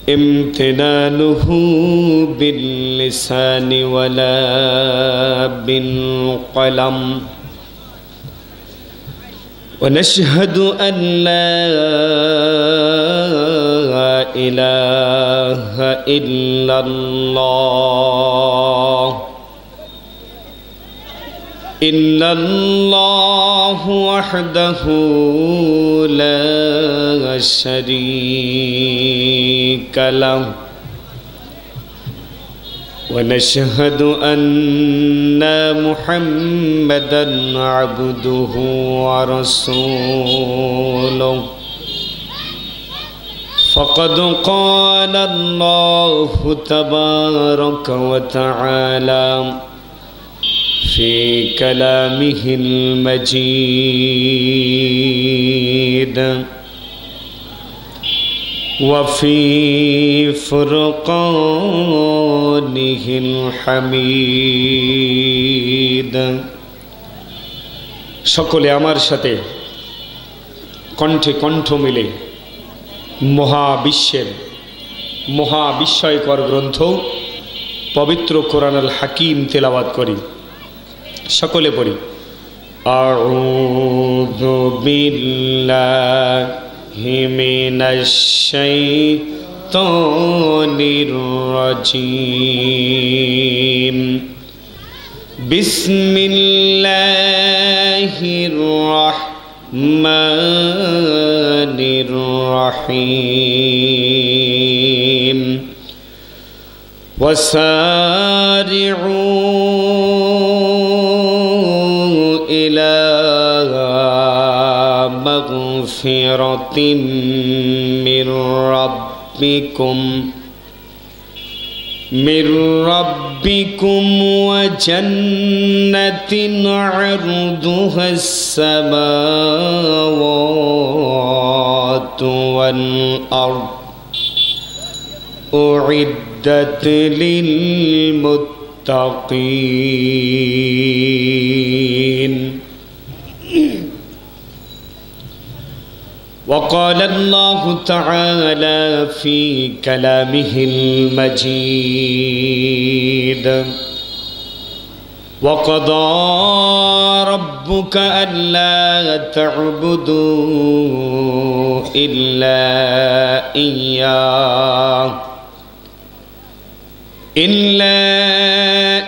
امتنانه باللسان ولا بالقلم ونشهد أن لا إله إلا الله وحده لا شريك له ونشهد أن محمدًا عبده ورسوله فقد قال الله تبارك وتعالى في كلامه المجيد وفي فرقانه الحميد সকলে আমার সাথে কণ্ঠে কণ্ঠ মিলে মহাবিস্ময়কর গ্রন্থ পবিত্র কোরআনুল হাকিম তেলাওয়াত করি সকলে পড়ি আউযু বিল্লাহি মিনাশ শাইতানির রাজীম বিসমিল্লাহির রাহমানির রাহিম ওয়াসারি'ু إلى مغفرة من ربكم وجنة عرضها السماوات والأرض أعدت للمتقين وقال الله تعالى في كلامه المجيد وقضى ربك ألا تعبدوا إلا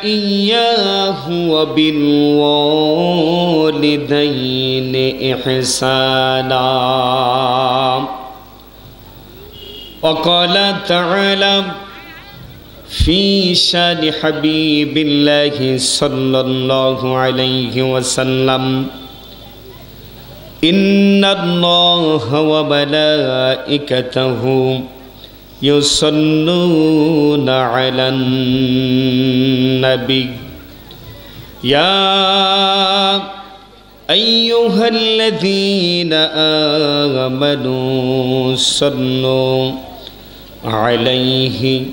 إياه وبالوالدين إحسانا وقال تعالى في شان حبيب الله صلى الله عليه وسلم إن الله وملائكته يصلون على النبي يا أيها الذين آمنوا صلوا عليه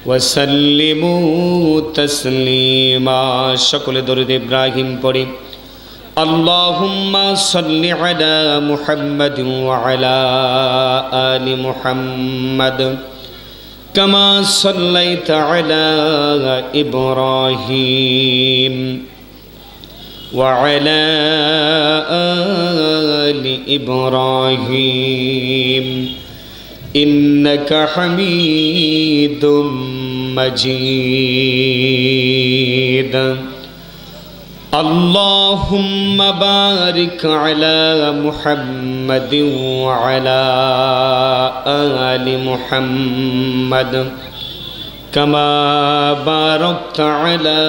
وسلموا تسليما شكل درود إبراهيم পড়ি اللهم صل على محمد وعلى آل محمد كما صليت على إبراهيم وعلى آل إبراهيم إنك حميد مجيد اللهم بارك على محمد وعلى آل محمد كما باركت على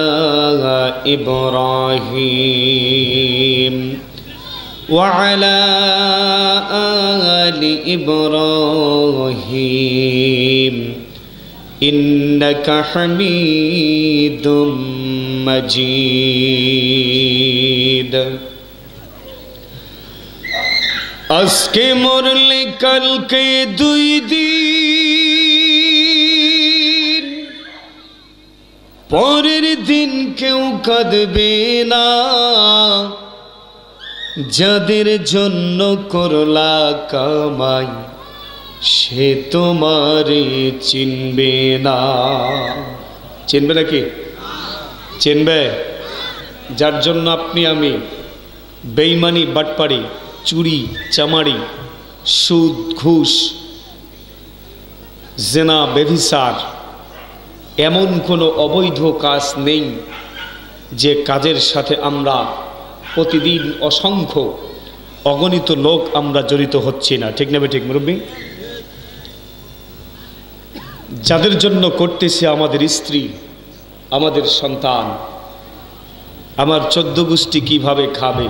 إبراهيم وعلى آل إبراهيم إنك حميد مجيد আজকে মরলে কালকে দুই দিন পরের দিন কেউ কাঁদবে না যাদের জন্য করলা কামাই সে তোমারে চিনবে না। চিনবে নাকি? চিনবে? যার জন্য আপনি আমি বেঈমানি, বাটপাড়ি, চুরি, চামারি, সুদ, ঘুষ, জেনা, ব্যভিচার, এমন কোনো অবৈধ কাজ নেই যে কাজের সাথে আমরা প্রতিদিন অসংখ্য অগণিত লোক আমরা জড়িত হচ্ছি না। ঠিক না ঠিক মুরব্বী? যাদের জন্য করতেছে আমাদের স্ত্রী, আমাদের সন্তান, আমার 14 গোষ্ঠী কিভাবে খাবে,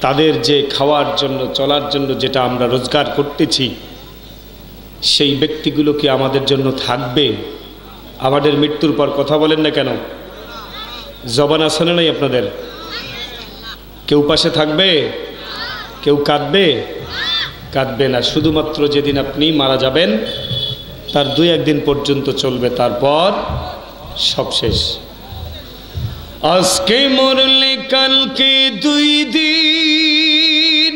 তাদের যে খাওয়ার জন্য, চলার জন্য যেটা আমরা রোজগার করতেছি, সেই ব্যক্তিগুলো কি আমাদের জন্য থাকবে? আমাদের মৃত্যুর পর কথা বলেন না কেন? জবান আছে না নাই আপনাদের? কেউ পাশে থাকবে? কেউ কাঁদবে? কাঁদবে না। শুধুমাত্র যেদিন আপনি মারা যাবেন তার 2-1 দিন পর্যন্ত চলবে, তারপর সব শেষ। আজকে মরলে কালকে 2 দিন,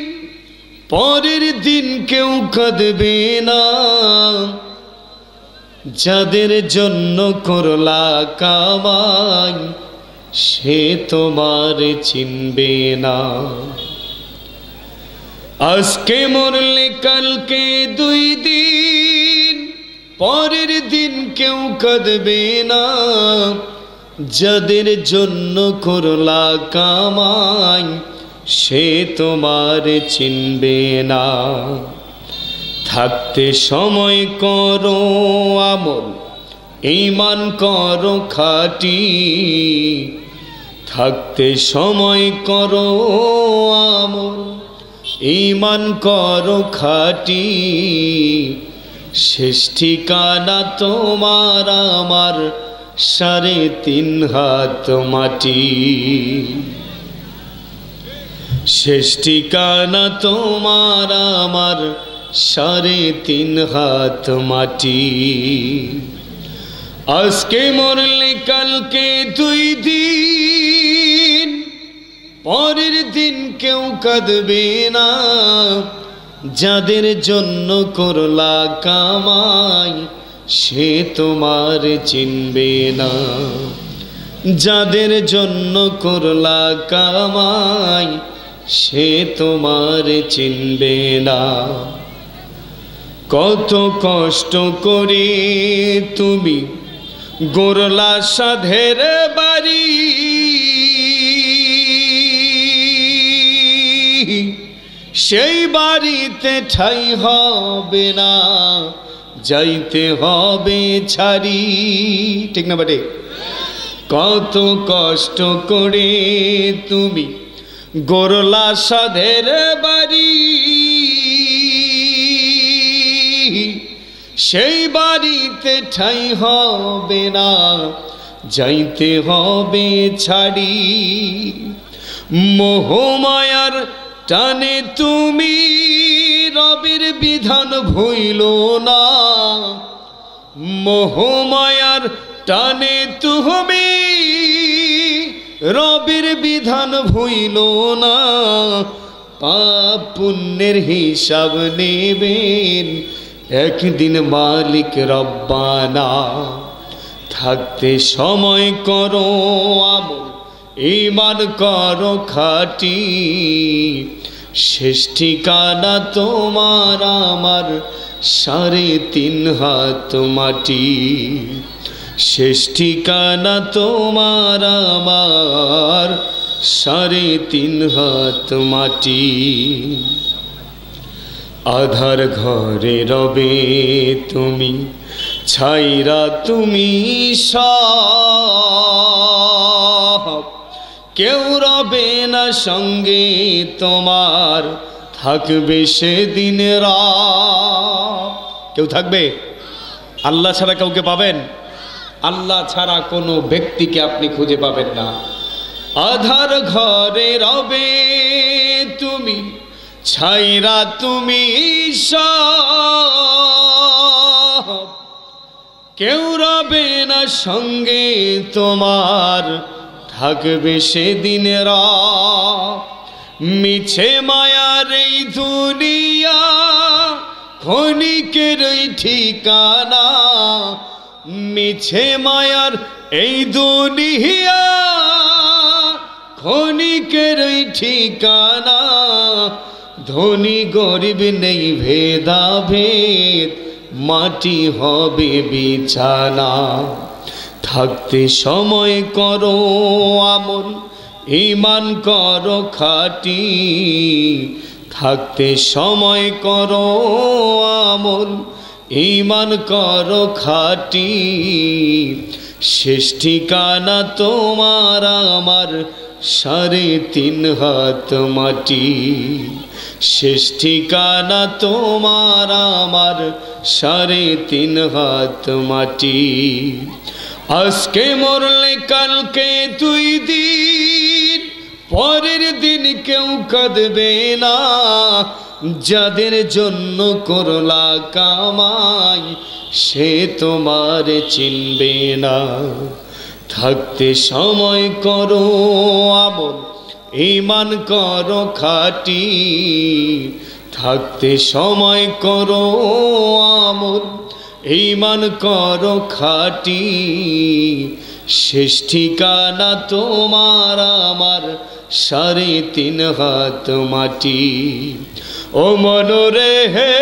পরের দিন কেউ কাঁদবে না। যাদের জন্য করলা কামাই সে তোমার চিনবে না। আজকে মরলে কালকে 2 দিন, পরের দিন কেউ কাঁদবে না। যাদের জন্য করলা কামাই সে তোমার চিনবে না। থাকতে সময় করো আমল, ঈমান করো খাঁটি। থাকতে সময় করো আমল, ঈমান করো খাঁটি। শেষ ঠিকানা তোমার আমার 3.5 হাত মাটি। শেষ ঠিকানা তোমার আমার 3.5 হাত মাটি। আজকে মরলে কালকে 2 দিন, পরের দিন কেউ কাঁদবে না। যাদের জন্য করলা কামাই সে তোমার চিনবে না। যাদের জন্য করলা কামাই সে তোমার চিনবে না। কত কষ্ট করে তুমি গড়লা সাধের বাড়ি, সেই বাড়িতে ঠাঁই হবে না, যাইতে হবে ছাড়ি। ঠিক না বাটে? কত কষ্ট করে তুমি গড়লা সাধের বাড়ি, সেই বাড়িতে ঠাঁই হবে না, যাইতে হবে ছাড়ি। মোহমায়ার টানে তুমি রবের বিধান ভুইলো না। মোহমায়ার টানে তুমি রবের বিধান ভুইলো না। পাপ পুণ্যের হিসাব নেবেন একদিন মালিক রব্বানা। থাকতে সময় করো আমল, ঈমান করো খাঁটি। শেষ ঠিকানা তোমার আমার 3.5 হাত মাটি। শেষ ঠিকানা তোমার আমার 3.5 হাত মাটি। আধার ঘরে রবে তুমি, ছাইরা তুমি সব। কেউ রবে না সঙ্গে তোমার, থাকবে সেদিন রাত। কেউ থাকবে? আল্লাহ ছাড়া কাউকে পাবেন? আল্লাহ ছাড়া কোনো ব্যক্তিকে আপনি খুঁজে পাবেন না। আধার ঘরে রবে তুমি, ছাইরা তুমি সব। কেউ রবে না সঙ্গে তোমার, থাকবে সেদিন রাত। মিছে মায়ার এই দুনিয়া ক্ষণিকেরই ঠিকানা, মিছে মায়ার এই দুনিয়া, ক্ষণিকেরই ঠিকানা। ধনী গরিব নেই ভেদাভেদ, মাটি হবে বিছানা। থাকতে সময় করো আমল, ঈমান করো খাঁটি। থাকতে সময় করো আমল, ঈমান করো খাঁটি। শেষ ঠিকানা তোমার আমার 3.5 হাত মাটি। শেষ ঠিকানা তোমার আমার 3.5 হাত মাটি। আজকে মরলে কালকে 2 দিন, পরের দিন কেউ কাঁদবে না। যাদের জন্য করলা কামাই, সে তোমার চিনবে না। থাকতে সময় করো আমল, ঈমান করো খাঁটি। থাকতে সময় করো আমল, ঈমান করো খাঁটি। শেষ ঠিকানা তোমার আমার 3.5 হাত মাটি। ও মনরে হে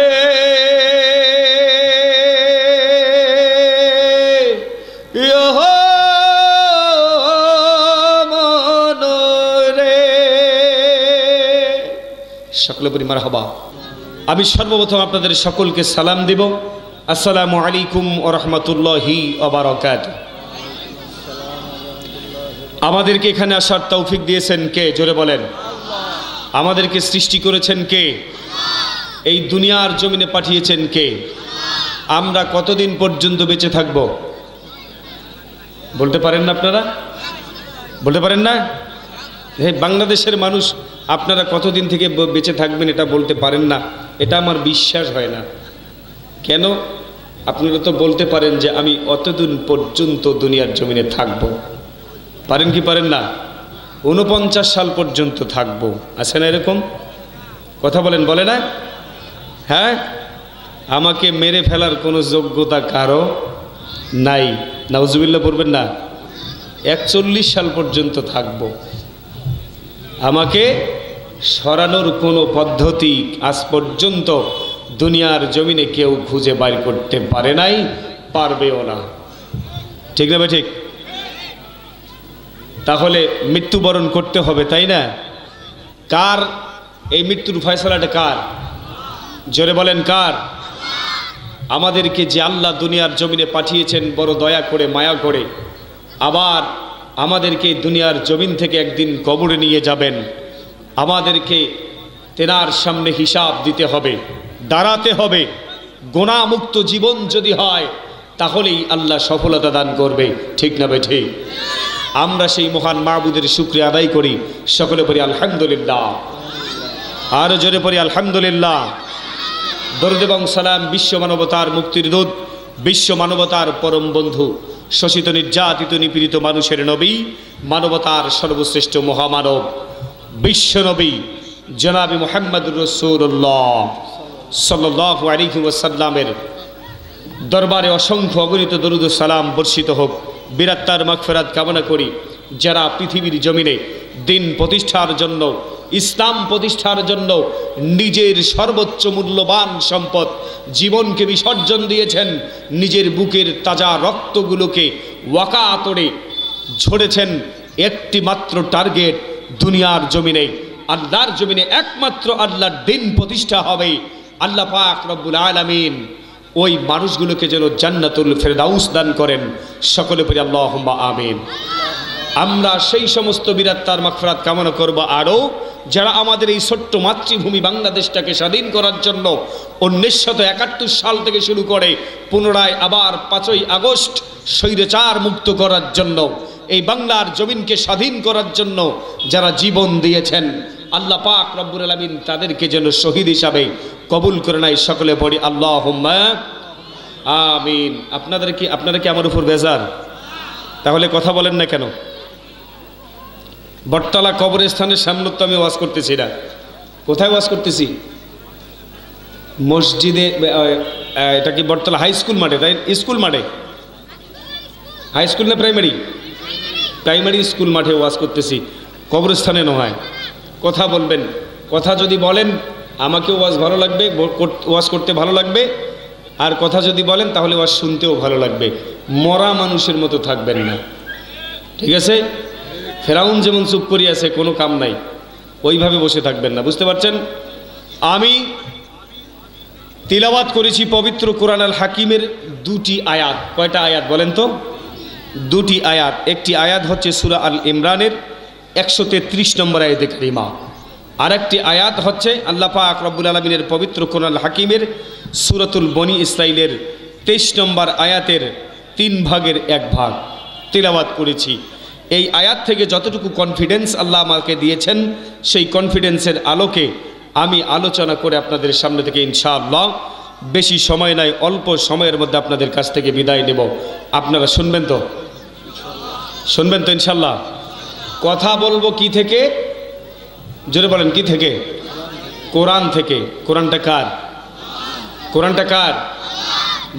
সকলে বলি মারহাবা। আমি সর্বপ্রথম আপনাদের সকলকে সালাম দিব। আসসালামু আলাইকুম ওয়া রাহমাতুল্লাহি ওয়া বারাকাতুহু। আমাদেরকে এখানে আসার তৌফিক দিয়েছেন কে? জোরে বলেন। আমাদেরকে সৃষ্টি করেছেন কে? এই দুনিয়ার জমিনে পাঠিয়েছেন কে? আমরা কতদিন পর্যন্ত বেঁচে থাকব বলতে পারেন না? আপনারা বলতে পারেন না? বাংলাদেশের মানুষ আপনারা কতদিন থেকে বেঁচে থাকবেন এটা বলতে পারেন না, এটা আমার বিশ্বাস হয় না। কেন? আপনারা তো বলতে পারেন যে আমি অতদিন পর্যন্ত দুনিয়ার জমিনে থাকব। পারেন কি পারেন না? 49 সাল পর্যন্ত থাকব। আছে না এরকম কথা? বলেন, বলে না? হ্যাঁ, আমাকে মেরে ফেলার কোনো যোগ্যতা কারো নাই। নাউজুবিল্লাহ পড়বেন না। 41 সাল পর্যন্ত থাকব। আমাকে সরানোর কোনো পদ্ধতি আজ পর্যন্ত দুনিয়ার জমিনে কেউ খুঁজে বাইর করতে পারে নাই, পারবেও না। ঠিক না ভাই? ঠিক। তাহলে মৃত্যুবরণ করতে হবে, তাই না? কার এই মৃত্যুর ফয়সালাটা কার? জোরে বলেন কার? আমাদেরকে যে আল্লাহ দুনিয়ার জমিনে পাঠিয়েছেন বড় দয়া করে, মায়া করে, আবার আমাদেরকে দুনিয়ার জমিন থেকে একদিন কবরে নিয়ে যাবেন। আমাদেরকে তেনার সামনে হিসাব দিতে হবে, দাঁড়াতে হবে। গুনাহমুক্ত জীবন যদি হয় তাহলেই আল্লাহ সফলতা দান করবে। ঠিক না ভাই? ঠিক। আমরা সেই মহান মাবুদের শুকরিয়া আদায় করি। সকলে পড়ি আলহামদুলিল্লাহ। আরো জোরে পড়ি আলহামদুলিল্লাহ। দরুদ এবং সালাম বিশ্ব মানবতার মুক্তির দূত, বিশ্ব মানবতার পরম বন্ধু, শোষিত নির্যাতিত নিপীড়িত মানুষের নবী, মানবতার সর্বশ্রেষ্ঠ মহামানব, বিশ্ব নবী জনাবে মুহাম্মদুর রাসূলুল্লাহ সাল্লাল্লাহু আলাইহি ওয়াসাল্লামের দরবারে অসংখ্য অগণিত দরুদ ও সালাম বর্ষিত হোক। বিরাত্তার মাগফিরাত কামনা করি। যারা পৃথিবীর জমিনে দিন প্রতিষ্ঠার জন্য, ইসলাম প্রতিষ্ঠার জন্য নিজের সর্বোচ্চ মূল্যবান সম্পদ জীবনকে বিসর্জন দিয়েছেন, নিজের বুকের তাজা রক্তগুলোকে ওয়াকাতরে ঝরেছেন একটি মাত্র টার্গেট, দুনিয়ার জমিনে, আল্লাহর জমিনে একমাত্র আল্লাহর দিন প্রতিষ্ঠা হবে। আল্লাহ পাক রব্বুল আলামিন ওই মানুষগুলোকে যেন জান্নাতুল ফেরদাউস দান করেন। সকলে পড়ি আল্লাহুম্মা আমিন। আমরা সেই সমস্ত বিরাত্তার মাগফিরাত কামনা করব আরও যারা আমাদের এই ছোট্ট মাতৃভূমি বাংলাদেশটাকে স্বাধীন করার জন্য 1971 সাল থেকে শুরু করে পুনরায় আবার 5ই আগস্ট স্বৈরাচার মুক্ত করার জন্য, এই বাংলার জমিনকে স্বাধীন করার জন্য যারা জীবন দিয়েছেন, আল্লাহ পাক রব্বুল আলামিন তাদেরকে যেন শহীদ হিসাবে কবুল করে নেয়। সকলে পড়ি আল্লাহুম্মা আমিন। আপনারা কি আমার উপর বেজার? তাহলে কথা বলেন না কেন? বটতলা কবরস্থানের সামনে তো আমি ওয়াজ করতেছি না। কোথায় ওয়াজ করতেছি? মসজিদে, এটা কি বটতলা হাই স্কুল মাঠে? তাই স্কুল মাঠে, হাই স্কুল না প্রাইমারি? প্রাইমারি স্কুল মাঠে ওয়াজ করতেছি, কবরস্থানে নয়। কথা বলবেন, কথা যদি বলেন আমাকেও ওয়াজ ভালো লাগবে, ওয়াজ করতে ভালো লাগবে, আর কথা যদি বলেন তাহলে ওয়াজ শুনতেও ভালো লাগবে। মরা মানুষের মতো থাকবেন না, ঠিক আছে? ফেরাউন যেমন চুপ করিয়ে আছে, কোনো কাম নাই, ওইভাবে বসে থাকবেন না, বুঝতে পারছেন? আমি তিলাওয়াত করেছি পবিত্র কোরআন আল হাকিমের দুটি আয়াত। কয়টা আয়াত বলেন তো? দুটি আয়াত। একটি আয়াত হচ্ছে সূরা আল ইমরানের 133 নম্বর আয়াতে কারিমা, আর একটি আয়াত হচ্ছে আল্লাহ পাক রব্বুল আলামিনের পবিত্র কোরআন আল হাকিমের সূরাতুল বনি ইসরাইলের 23 নম্বর আয়াতের 3 ভাগের 1 ভাগ তিলাওয়াত করেছি। এই আয়াত থেকে যতটুকু কনফিডেন্স আল্লাহ আমাকে দিয়েছেন, সেই কনফিডেন্সের আলোকে আমি আলোচনা করে আপনাদের সামনে থেকে ইনশাআল্লাহ, বেশি সময় নাই, অল্প সময়ের মধ্যে আপনাদের কাছ থেকে বিদায় নেব। আপনারা শুনবেন তো? শুনবেন তো ইনশাআল্লাহ? কথা বলবো কি থেকে? জোরে বলেন, কি থেকে? কোরআন থেকে। কোরআনটা কার? কোরআনটা কার?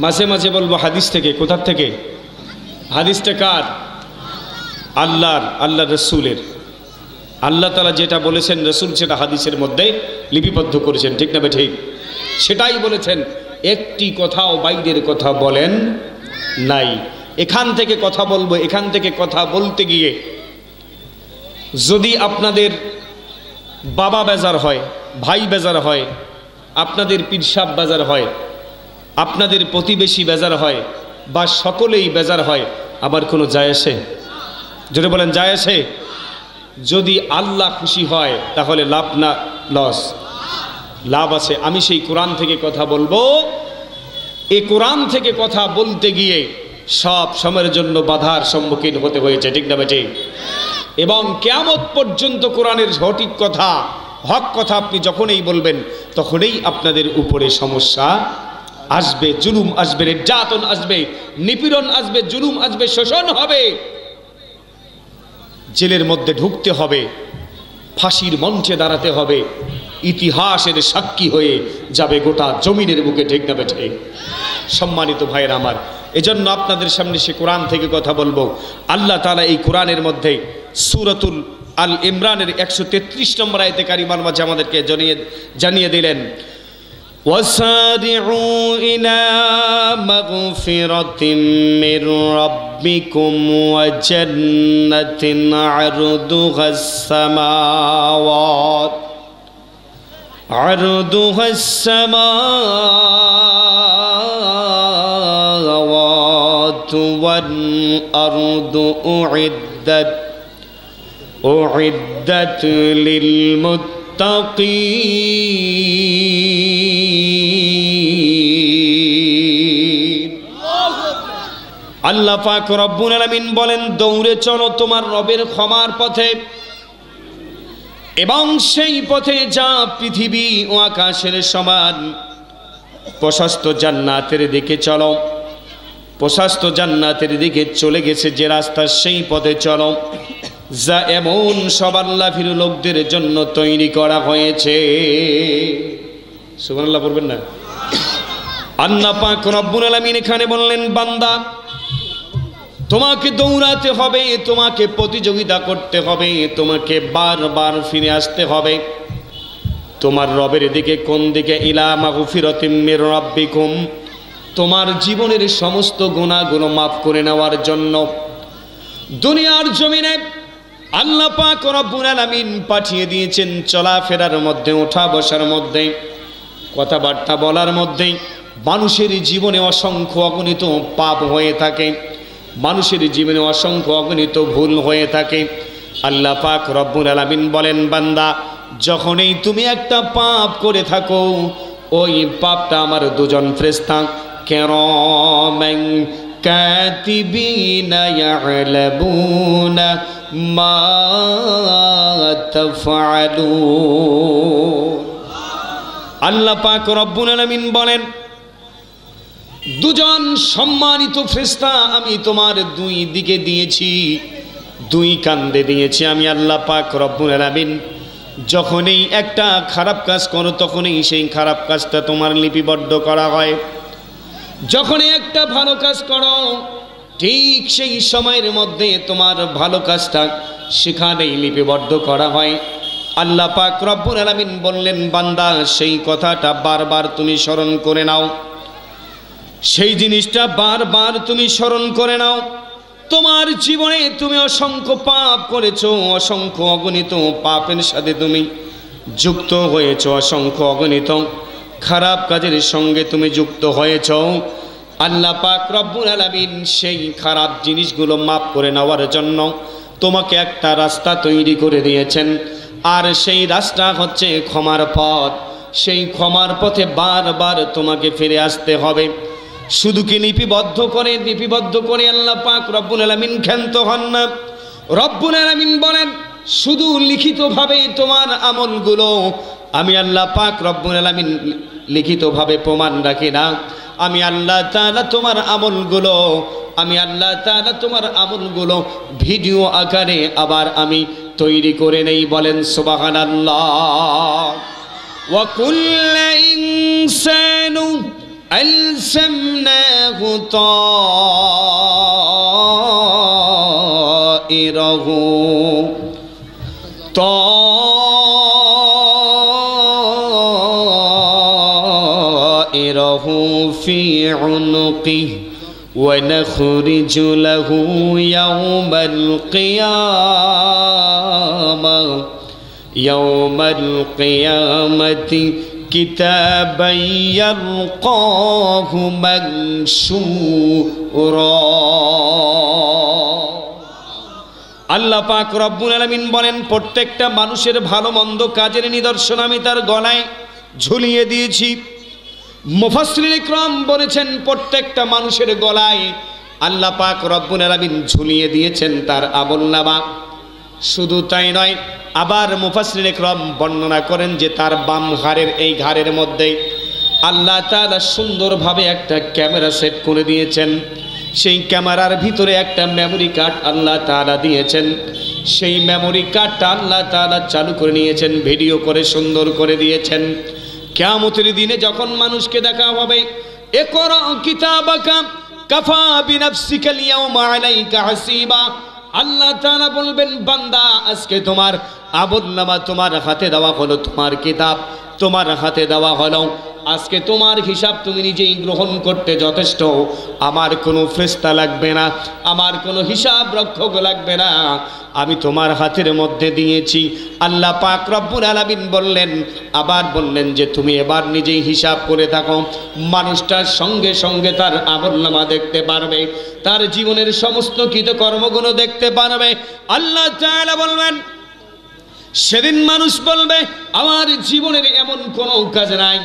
মাঝে মাঝে বলবো হাদিস থেকে। কোথার থেকে? হাদিসটা কার? আল্লাহর, আল্লাহ রসুলের। আল্লাহ তাআলা যেটা বলেছেন, রসুল সেটা হাদিসের মধ্যে লিপিবদ্ধ করেছেন, ঠিক না ঠিক? সেটাই বলেছেন, একটি কথাও বাইরের কথা বলেন নাই। এখান থেকে কথা বলবো, এখান থেকে কথা বলতে গিয়ে যদি আপনাদের বাবা বেজার হয়, ভাই বেজার হয়, আপনাদের পীরসাব বেজার হয়, আপনাদের প্রতিবেশী বেজার হয়, বা সকলেই বেজার হয়, আবার কোনো যায় আসে? যদি বলেন যায় আসে? যদি আল্লাহ খুশি হয় তাহলে লাভ না লস? লাভ আছে। আমি সেই কোরআন থেকে কথা বলবো। এই কোরআন থেকে কথা বলতে গিয়ে সব সময়ের জন্য বাধার সম্মুখীন হতে হয়েছে, ঠিক না বেঠিক? এবং কিয়ামত পর্যন্ত কোরআনের সঠিক কথা, হক কথা আপনি যখনই বলবেন, তখনই আপনাদের উপরে সমস্যা আসবে, জুলুম আসবে, নির্যাতন আসবে, নিপীড়ন আসবে, জুলুম আসবে, শোষণ হবে, জেলের মধ্যে ঢুকতে হবে, ফাঁসির মঞ্চে দাঁড়াতে হবে, ইতিহাসের সাক্ষী হয়ে যাবে গোটা জমিনের বুকে, ঠিক না বেঠে? সম্মানিত ভাইয়ের আমার, এজন্য আপনাদের সামনে সে কোরআন থেকে কথা বলবো। আল্লাহ তাআলা এই কোরআনের মধ্যে সূরাতুল আল ইমরানের 133 নম্বর আয়াতে কারিমার মাঝে আমাদেরকে জানিয়ে দিলেন, وَسَارِعُوا إِلَى مَغْفِرَةٍ مِّن رَّبِّكُمْ وَجَنَّةٍ عَرْضُهَا السَّمَاوَاتُ وَالْأَرْضُ أُعِدَّتْ لِلْمُتَّقِينَ। আল্লাহ পাক রব্বুল আলামিন বলেন, দৌড়ে চলো তোমার রবের ক্ষমার পথে, এবং সেই পথে যা পৃথিবী ও আকাশের সমান। প্রশস্ত জান্নাতের দিকে চলো, প্রশস্ত জান্নাতের দিকে চলে গেছে যে রাস্তা, সেই পথে চলো যা এমন সব আল্লাহভীরু লোকদের জন্য তৈরি করা হয়েছে। সুবহানাল্লাহ বলবেন না? আল্লাহ পাক রব্বুল আলামিন এখানে বললেন, বান্দা তোমাকে দৌড়াতে হবে, তোমাকে প্রতিযোগিতা করতে হবে, তোমাকে বারবার ফিরে আসতে হবে তোমার রবের দিকে। কোন দিকে? ইলা মাগফিরাতিম মির রাব্বিকুম, তোমার জীবনের সমস্ত গুনাহগুলো মাফ করে নেওয়ার জন্য। দুনিয়ার জমিনে আল্লাহ পাক রব্বুল আলামিন পাঠিয়ে দিয়েছেন চলাফেরার মধ্যে, ওঠা বসার মধ্যে, কথাবার্তা বলার মধ্যে। মানুষের জীবনে অসংখ্য অগণিত পাপ হয়ে থাকে, মানুষের জীবনে অসংখ্য অগণিত ভুল হয়ে থাকে। আল্লাহ পাক রব্বুল আলামিন বলেন, বান্দা যখনই তুমি একটা পাপ করে থাকো, ওই পাপটা আমার দুজন ফেরেশতা কিরামান কাতিবিনা ইয়ালামুনা মা তাফআলুন। আল্লাহ পাক রব্বুল আলামিন বলেন, দুজন সম্মানিত ফেরেশতা আমি তোমার দুই দিকে দিয়েছি, দুই কান্দে দিয়েছি। আমি আল্লাহ পাক রব্বুল আলামিন যখনই একটা খারাপ কাজ করো তখনই সেই খারাপ কাজটা তোমার লিপিবদ্ধ করা হয়, যখনই একটা ভালো কাজ করো ঠিক সেই সময়ের মধ্যে তোমার ভালো কাজটা সেখানেই লিপিবদ্ধ করা হয়। আল্লাহ পাক রব্বুল আলামিন বললেন, বান্দা সেই কথাটা বারবার তুমি স্মরণ করে নাও, সেই জিনিসটা বারবার তুমি স্মরণ করে নাও। তোমার জীবনে তুমি অসংখ্য পাপ করেছো, অসংখ্য অগণিত পাপের সাথে তুমি যুক্ত হয়েছো, অসংখ্য অগণিত খারাপ কাজের সঙ্গে তুমি যুক্ত হয়েছো। আল্লাহ পাক রব্বুল আলামিন সেই খারাপ জিনিসগুলো মাফ করে নেওয়ার জন্য তোমাকে একটা রাস্তা তৈরি করে দিয়েছেন, আর সেই রাস্তা হচ্ছে ক্ষমার পথ। সেই ক্ষমার পথে বারবার তোমাকে ফিরে আসতে হবে। শুধু কি লিপিবদ্ধ করে আল্লাহ পাক রব্বুল আলামিন ক্ষান্ত হন না। রব্বুল আলামিন বলেন, শুধু লিখিতভাবে তোমার আমলগুলো আমি আল্লাহ পাক রব্বুল আলামিন লিখিতভাবে প্রমাণ রাখি না, আমি আল্লাহ তাআলা তোমার আমলগুলো ভিডিও আকারে আবার আমি তৈরি করে নেই। বলেন সুবহানাল্লাহ। ওয়া কুল্লু ইনসানু ألزمناه طائره في عنقه ونخرج له يوم القيامة كتابا يلقاه منشورا। আল্লাহ পাক রব্বুল আলামিন বলেন, প্রত্যেকটা মানুষের ভালো মন্দ কাজের নিদর্শন আমি তার গলায় ঝুলিয়ে দিয়েছি। মুফাসসিরিন ইকরাম বলেছেন, প্রত্যেকটা মানুষের গলায় আল্লাহ পাক রব্বুল আলামিন ঝুলিয়ে দিয়েছেন তার আমলনামা। শুধু তাই নয়, আবার মুফাসসিরিন ইকরাম বর্ণনা করেন যে তার বাম ঘাড়ের এই ঘাড়ের মধ্যে আল্লাহ তাআলা সুন্দরভাবে একটা ক্যামেরা সেট করে দিয়েছেন। সেই ক্যামেরার ভিতরে একটা মেমোরি কার্ড আল্লাহ তাআলা দিয়েছেন। সেই মেমোরি কার্ডটা আল্লাহ তাআলা চালু করে নিয়েছেন, ভিডিও করে সুন্দর করে দিয়েছেন। কিয়ামতের দিনে যখন মানুষকে দেখা হবে, ইকরা কিতাবাকা কাফা বিনাফসিকা আল-ইয়াওমা আলাইকা হাসিবা, আল্লাহ তাআলা বলবেন, বান্দা আজকে তোমার আমলনামা তোমার হাতে দেওয়া হলো, তোমার কিতাব তোমার হাতে দেওয়া হলো, আজকে তোমার হিসাব তুমি নিজেই গ্রহণ করতে যথেষ্ট। আমার কোনো ফেরেশতা লাগবে না, আমার কোনো হিসাব রক্ষক লাগবে না, আমি তোমার হাতের মধ্যে দিয়েছি। আল্লাহ পাক রব্বুল আলামিন বললেন, আবার বললেন যে তুমি এবার নিজেই হিসাব করে থাকো। মানুষটার সঙ্গে সঙ্গে তার আমলনামা দেখতে পারবে, তার জীবনের সমস্ত কৃতকর্মগুলো দেখতে পারবে। আল্লাহ তাআলা বলবেন, সেদিন মানুষ বলবে, আমার জীবনের এমন কোনো কাজ নাই,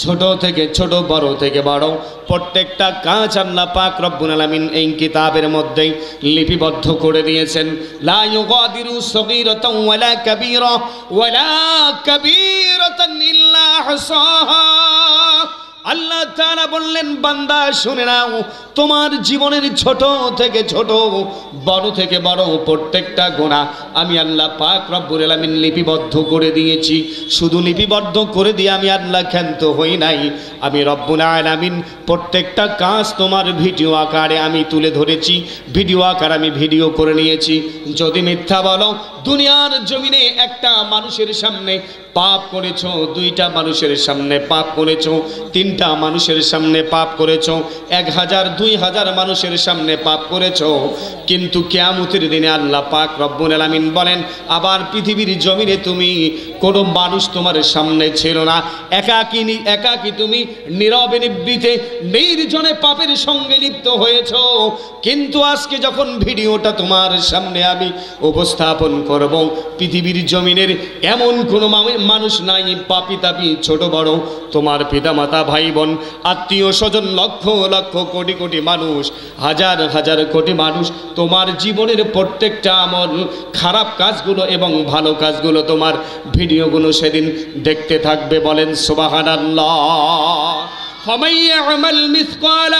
ছোট থেকে ছোট, বড় থেকে বড় প্রত্যেকটা কাজ আল্লাহ পাক রব্বুল আলামিন এই কিতাবের মধ্যেই লিপিবদ্ধ করে দিয়েছেন। লা ইউগাদিরু সগীরাতান ওয়ালা কাবীরাতান ইল্লা আহসাহা। আল্লাহ তাআলা বললেন, বান্দা শুনে নাও, তোমার জীবনের ছোট থেকে ছোট, বড় থেকে বড় প্রত্যেকটা গুনাহ আমি আল্লাহ পাক রব্বুল আলামিন লিপিবদ্ধ করে দিয়েছি। শুধু লিপিবদ্ধ করে দিয়ে আমি আল্লাহ ক্ষান্ত হই নাই, আমি রব্বুল আলামিন প্রত্যেকটা কাজ তোমার ভিডিও আকারে আমি তুলে ধরেছি, ভিডিও আকারে আমি ভিডিও করে নিয়েছি। যদি মিথ্যা বলো, দুনিয়ার জমিনে একটা মানুষের সামনে পাপ করেছো, দুইটা মানুষের সামনে পাপ করেছো, তিনটা মানুষের সামনে পাপ করেছো, 1000 2000 মানুষের সামনে পাপ করেছো, কিন্তু কিয়ামতের দিনে আল্লাহ পাক রব্বুল আলামিন বলেন, আবার পৃথিবীর জমিনে তুমি কোনো মানুষ তোমার সামনে ছিল না, একাকী তুমি নীরবে নিভৃতে নির্জনে পাপের সঙ্গে লিপ্ত হয়েছো। কিন্তু আজকে যখন ভিডিওটা তোমার সামনে আমি উপস্থাপন করব, পৃথিবীর জমিনের এমন কোনো মানুষ নাই, পাপী তাপী ছোট বড়, তোমার পিতামাতা ভাই বোন আত্মীয় স্বজন লক্ষ লক্ষ কোটি কোটি মানুষ, হাজার হাজার কোটি মানুষ তোমার জীবনের প্রত্যেকটা আমল, খারাপ কাজগুলো এবং ভালো কাজগুলো, তোমার ভিডিওগুলো সেদিন দেখতে থাকবে। বলেন সুবহানাল্লাহ। فمن يعمل مثقال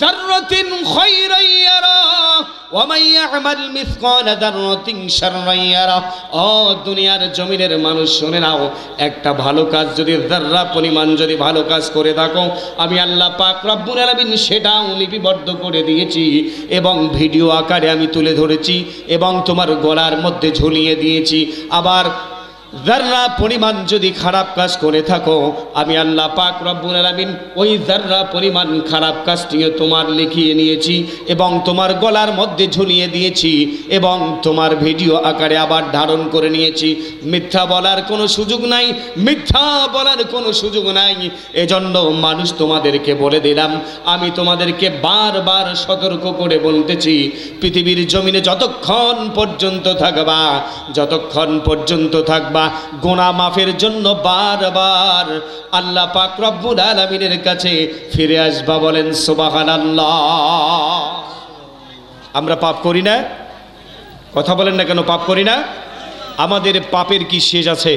ذرة خيرا يره ومن يعمل مثقال ذرة شرا يره ও দুনিয়ার জমিনের মানুষ শুনে নাও একটা ভালো কাজ যদি যাররা পরিমাণ যদি ভালো কাজ করে থাকো আমি আল্লাহ পাক রব্বুল আলামিন সেটাও লিপিবদ্ধ করে দিয়েছি এবং ভিডিও আকারে আমি তুলে ধরেছি এবং তোমার গলার মধ্যে ঝুলিয়ে দিয়েছি আবার যাররা পরিমাণ যদি খারাপ কাজ করে থাকো আমি আল্লাহ পাক রব্বুল আলামিন ওই যাররা পরিমাণ খারাপ কাজটিও তোমার লিখিয়ে নিয়েছি এবং তোমার গলার মধ্যে ঝুলিয়ে দিয়েছি এবং তোমার ভিডিও আকারে আবার ধারণ করে নিয়েছি মিথ্যা বলার কোনো সুযোগ নাই মিথ্যা বলার কোনো সুযোগ নাই এজন্য মানুষ তোমাদেরকে বলে দিলাম আমি তোমাদেরকে বারবার সতর্ক করে বলতেছি পৃথিবীর জমিনে যতক্ষণ পর্যন্ত থাকবা গুনাহ মাফের জন্য বারবার আল্লাহ পাক রব্বুল আলামিনের কাছে ফিরে আসবা বলেন সুবহানাল্লাহ আমরা পাপ করি না কথা বলেন না কেন পাপ করি না আমাদের পাপের কি শেষ আছে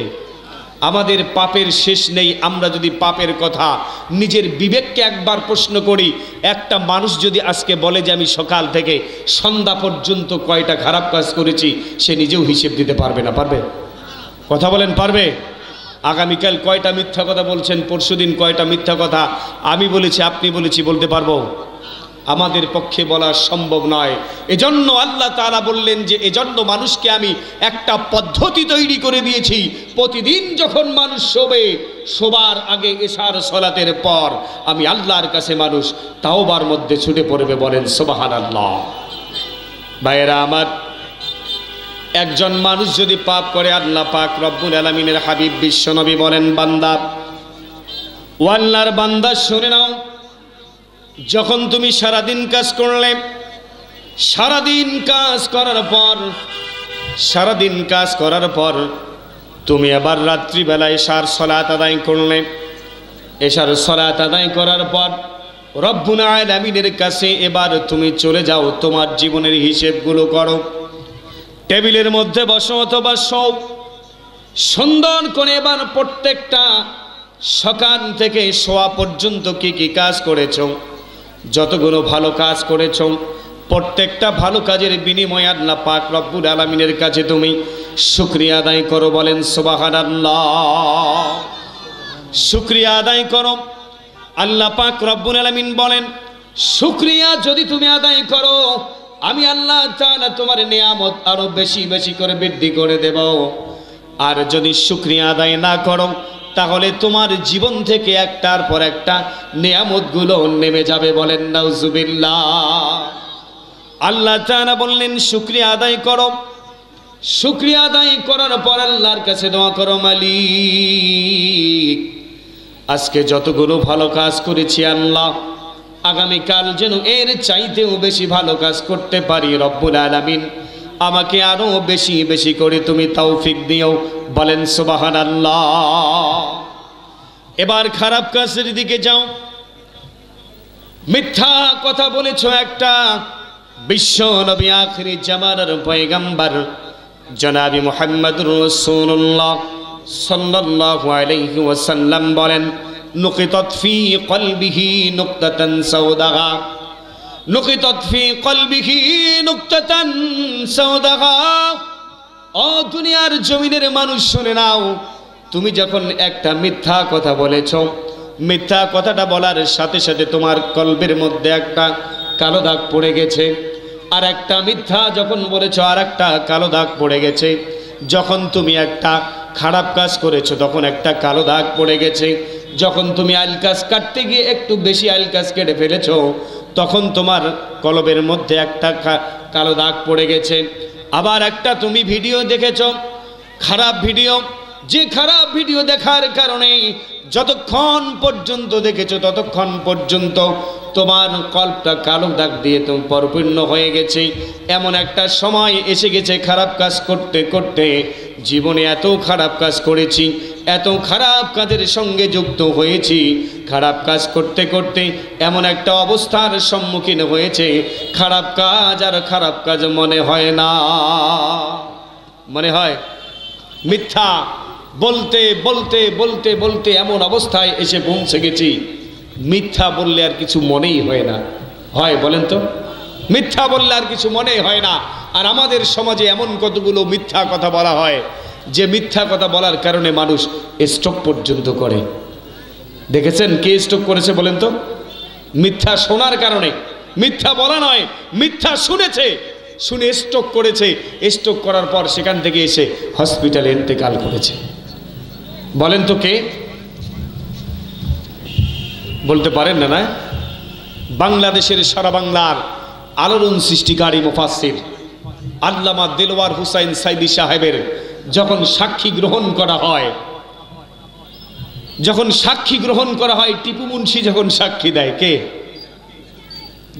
আমাদের পাপের শেষ নেই আমরা যদি পাপের কথা নিজের বিবেককে একবার প্রশ্ন করি একটা মানুষ যদি আজকে বলে যে আমি সকাল থেকে সন্ধ্যা পর্যন্ত কয়টা খারাপ কাজ করেছি সে নিজেও হিসেব দিতে পারবে না পারবে কথা বলেন পারবে আগামীকাল কয়টা মিথ্যা কথা বলছেন পরশুদিন কয়টা মিথ্যা কথা আমি বলেছি আপনি বলেছি বলতে পারবো আমাদের পক্ষে বলা সম্ভব নয় এজন্য আল্লাহ তাআলা বললেন যে এজন্য মানুষকে আমি একটা পদ্ধতি তৈরি করে দিয়েছি প্রতিদিন যখন মানুষ শোবার আগে এশার সালাতের পর আমি আল্লাহর কাছে মানুষ তাওবার মধ্যে ছুটে পড়বে বলেন সুবহানাল্লাহ ভাইয়েরা আমার একজন মানুষ যদি পাপ করে আল্লাহ পাক রব্বুল আলামিনের হাবিব বিশ্বনবী বলেন বান্দা ও আল্লাহর বান্দা শুনে নাও যখন তুমি সারাদিন কাজ করলে সারাদিন কাজ করার পর তুমি আবার রাত্রিবেলায় এশার সালাত আদায় করলে এশার সালাত আদায় করার পর রব্বুল আলামিনের কাছে এবার তুমি চলে যাও তোমার জীবনের হিসেবগুলো করো টেবিলের মধ্যে বসো অথবা শোও সুন্দর করে এবার প্রত্যেকটা সকাল থেকে শোয়া পর্যন্ত কি কি কাজ করেছো যতগুলো ভালো কাজ করেছো প্রত্যেকটা ভালো কাজের বিনিময়ে আল্লাহ পাক রব্বুল আলামিনের কাছে তুমি শুকরিয়া আদায় করো বলেন সুবহানাল্লাহ শুকরিয়া আদায় করো আল্লাহ পাক রব্বুল আলামিন বলেন শুকরিয়া যদি তুমি আদায় করো আমি আল্লাহ তাআলা তোমার নিয়ামত আরো বেশি বেশি করে বৃদ্ধি করে দেব আর যদি শুকরিয়া আদায় না করো তাহলে তোমার জীবন থেকে একটার পর একটা নিয়ামতগুলো নেমে যাবে বলেন নাউজুবিল্লাহ আল্লাহ তাআলা বললেন শুকরিয়া আদায় করো শুকরিয়া আদায় করার পর আল্লাহর কাছে দোয়া করো মালিক আজকে যতগুলো ভালো কাজ করেছি আল্লাহ আগামীকাল যেন এর চাইতেও বেশি ভালো কাজ করতে পারি রব্বুল আলামিন আমাকে আরো বেশি বেশি করে তুমি তৌফিক দিও বলেন সুবহানাল্লাহ এবার খারাপ কাজের দিকে যাও মিথ্যা কথা বলেছো একটা বিশ্ব নবী আখিরি জামানার পয়গম্বর জনাবি মুহাম্মদুর রাসূলুল্লাহ সাল্লাল্লাহু আলাইহি ওয়াসাল্লাম বলেন নুকিতাত ফি কলবিহি নুকতাতান সাওদাগা নুকিতাত ফি কলবিহি নুকতাতান সাওদাগা ও দুনিয়ার জমিনের মানুষ শুনে নাও তুমি যখন একটা মিথ্যা কথা বলেছো মিথ্যা কথাটা বলার সাথে সাথে তোমার কলবের মধ্যে একটা কালো দাগ পড়ে গেছে আর একটা মিথ্যা যখন বলেছো আর একটা কালো দাগ পড়ে গেছে যখন তুমি একটা খারাপ কাজ করেছো তখন একটা কালো দাগ পড়ে গেছে যখন তুমি আলকাস কাটতে গিয়ে একটু বেশি আলকাস কেটে ফেলেছো তখন তোমার কলবের মধ্যে একটা কালো দাগ পড়ে গেছে আবার একটা তুমি ভিডিও দেখেছো খারাপ ভিডিও যে খারাপ ভিডিও দেখার কারণে যতক্ষণ পর্যন্ত দেখেছো ততক্ষণ পর্যন্ত তোমার কলবটা কালো দাগ দিয়ে তুমি পরিপূর্ণ হয়ে গেছে এমন একটা সময় এসে গেছে খারাপ কাজ করতে করতে জীবনে এত খারাপ কাজ করেছি এত খারাপ কাজের সঙ্গে যুক্ত হয়েছি খারাপ কাজ করতে করতে এমন একটা অবস্থার সম্মুখীন হয়েছে খারাপ কাজ আর খারাপ কাজ মনে হয় না মনে হয় মিথ্যা বলতে বলতে বলতে বলতে এমন অবস্থায় এসে পৌঁছে গেছি মিথ্যা বললে আর কিছু মনেই হয় না হয় বলেন তো মিথ্যা বললে আর কিছু মনে হয় না। আর আমাদের সমাজে এমন কতগুলো মিথ্যা কথা বলা হয় যে মিথ্যা কথা বলার কারণে মানুষ স্ট্রোক পর্যন্ত করে। দেখেছেন কে স্ট্রোক করেছে বলেন তো? মিথ্যা শোনার কারণে, মিথ্যা বলা নয়, মিথ্যা শুনেছে, শুনে স্ট্রোক করেছে। স্ট্রোক করার পর সেখান থেকে এসে হসপিটালে ইন্তেকাল করেছে। বলেন তো কে? বলতে পারেন না? না, বাংলাদেশের সারা বাংলার আলোড়ন সৃষ্টিকারী মুফাসসির আল্লামা দেলওয়ার হুসাইন সাইদি সাহেবের যখন সাক্ষী গ্রহণ করা হয়, টিপু মুন্সি যখন সাক্ষী দেয়, কে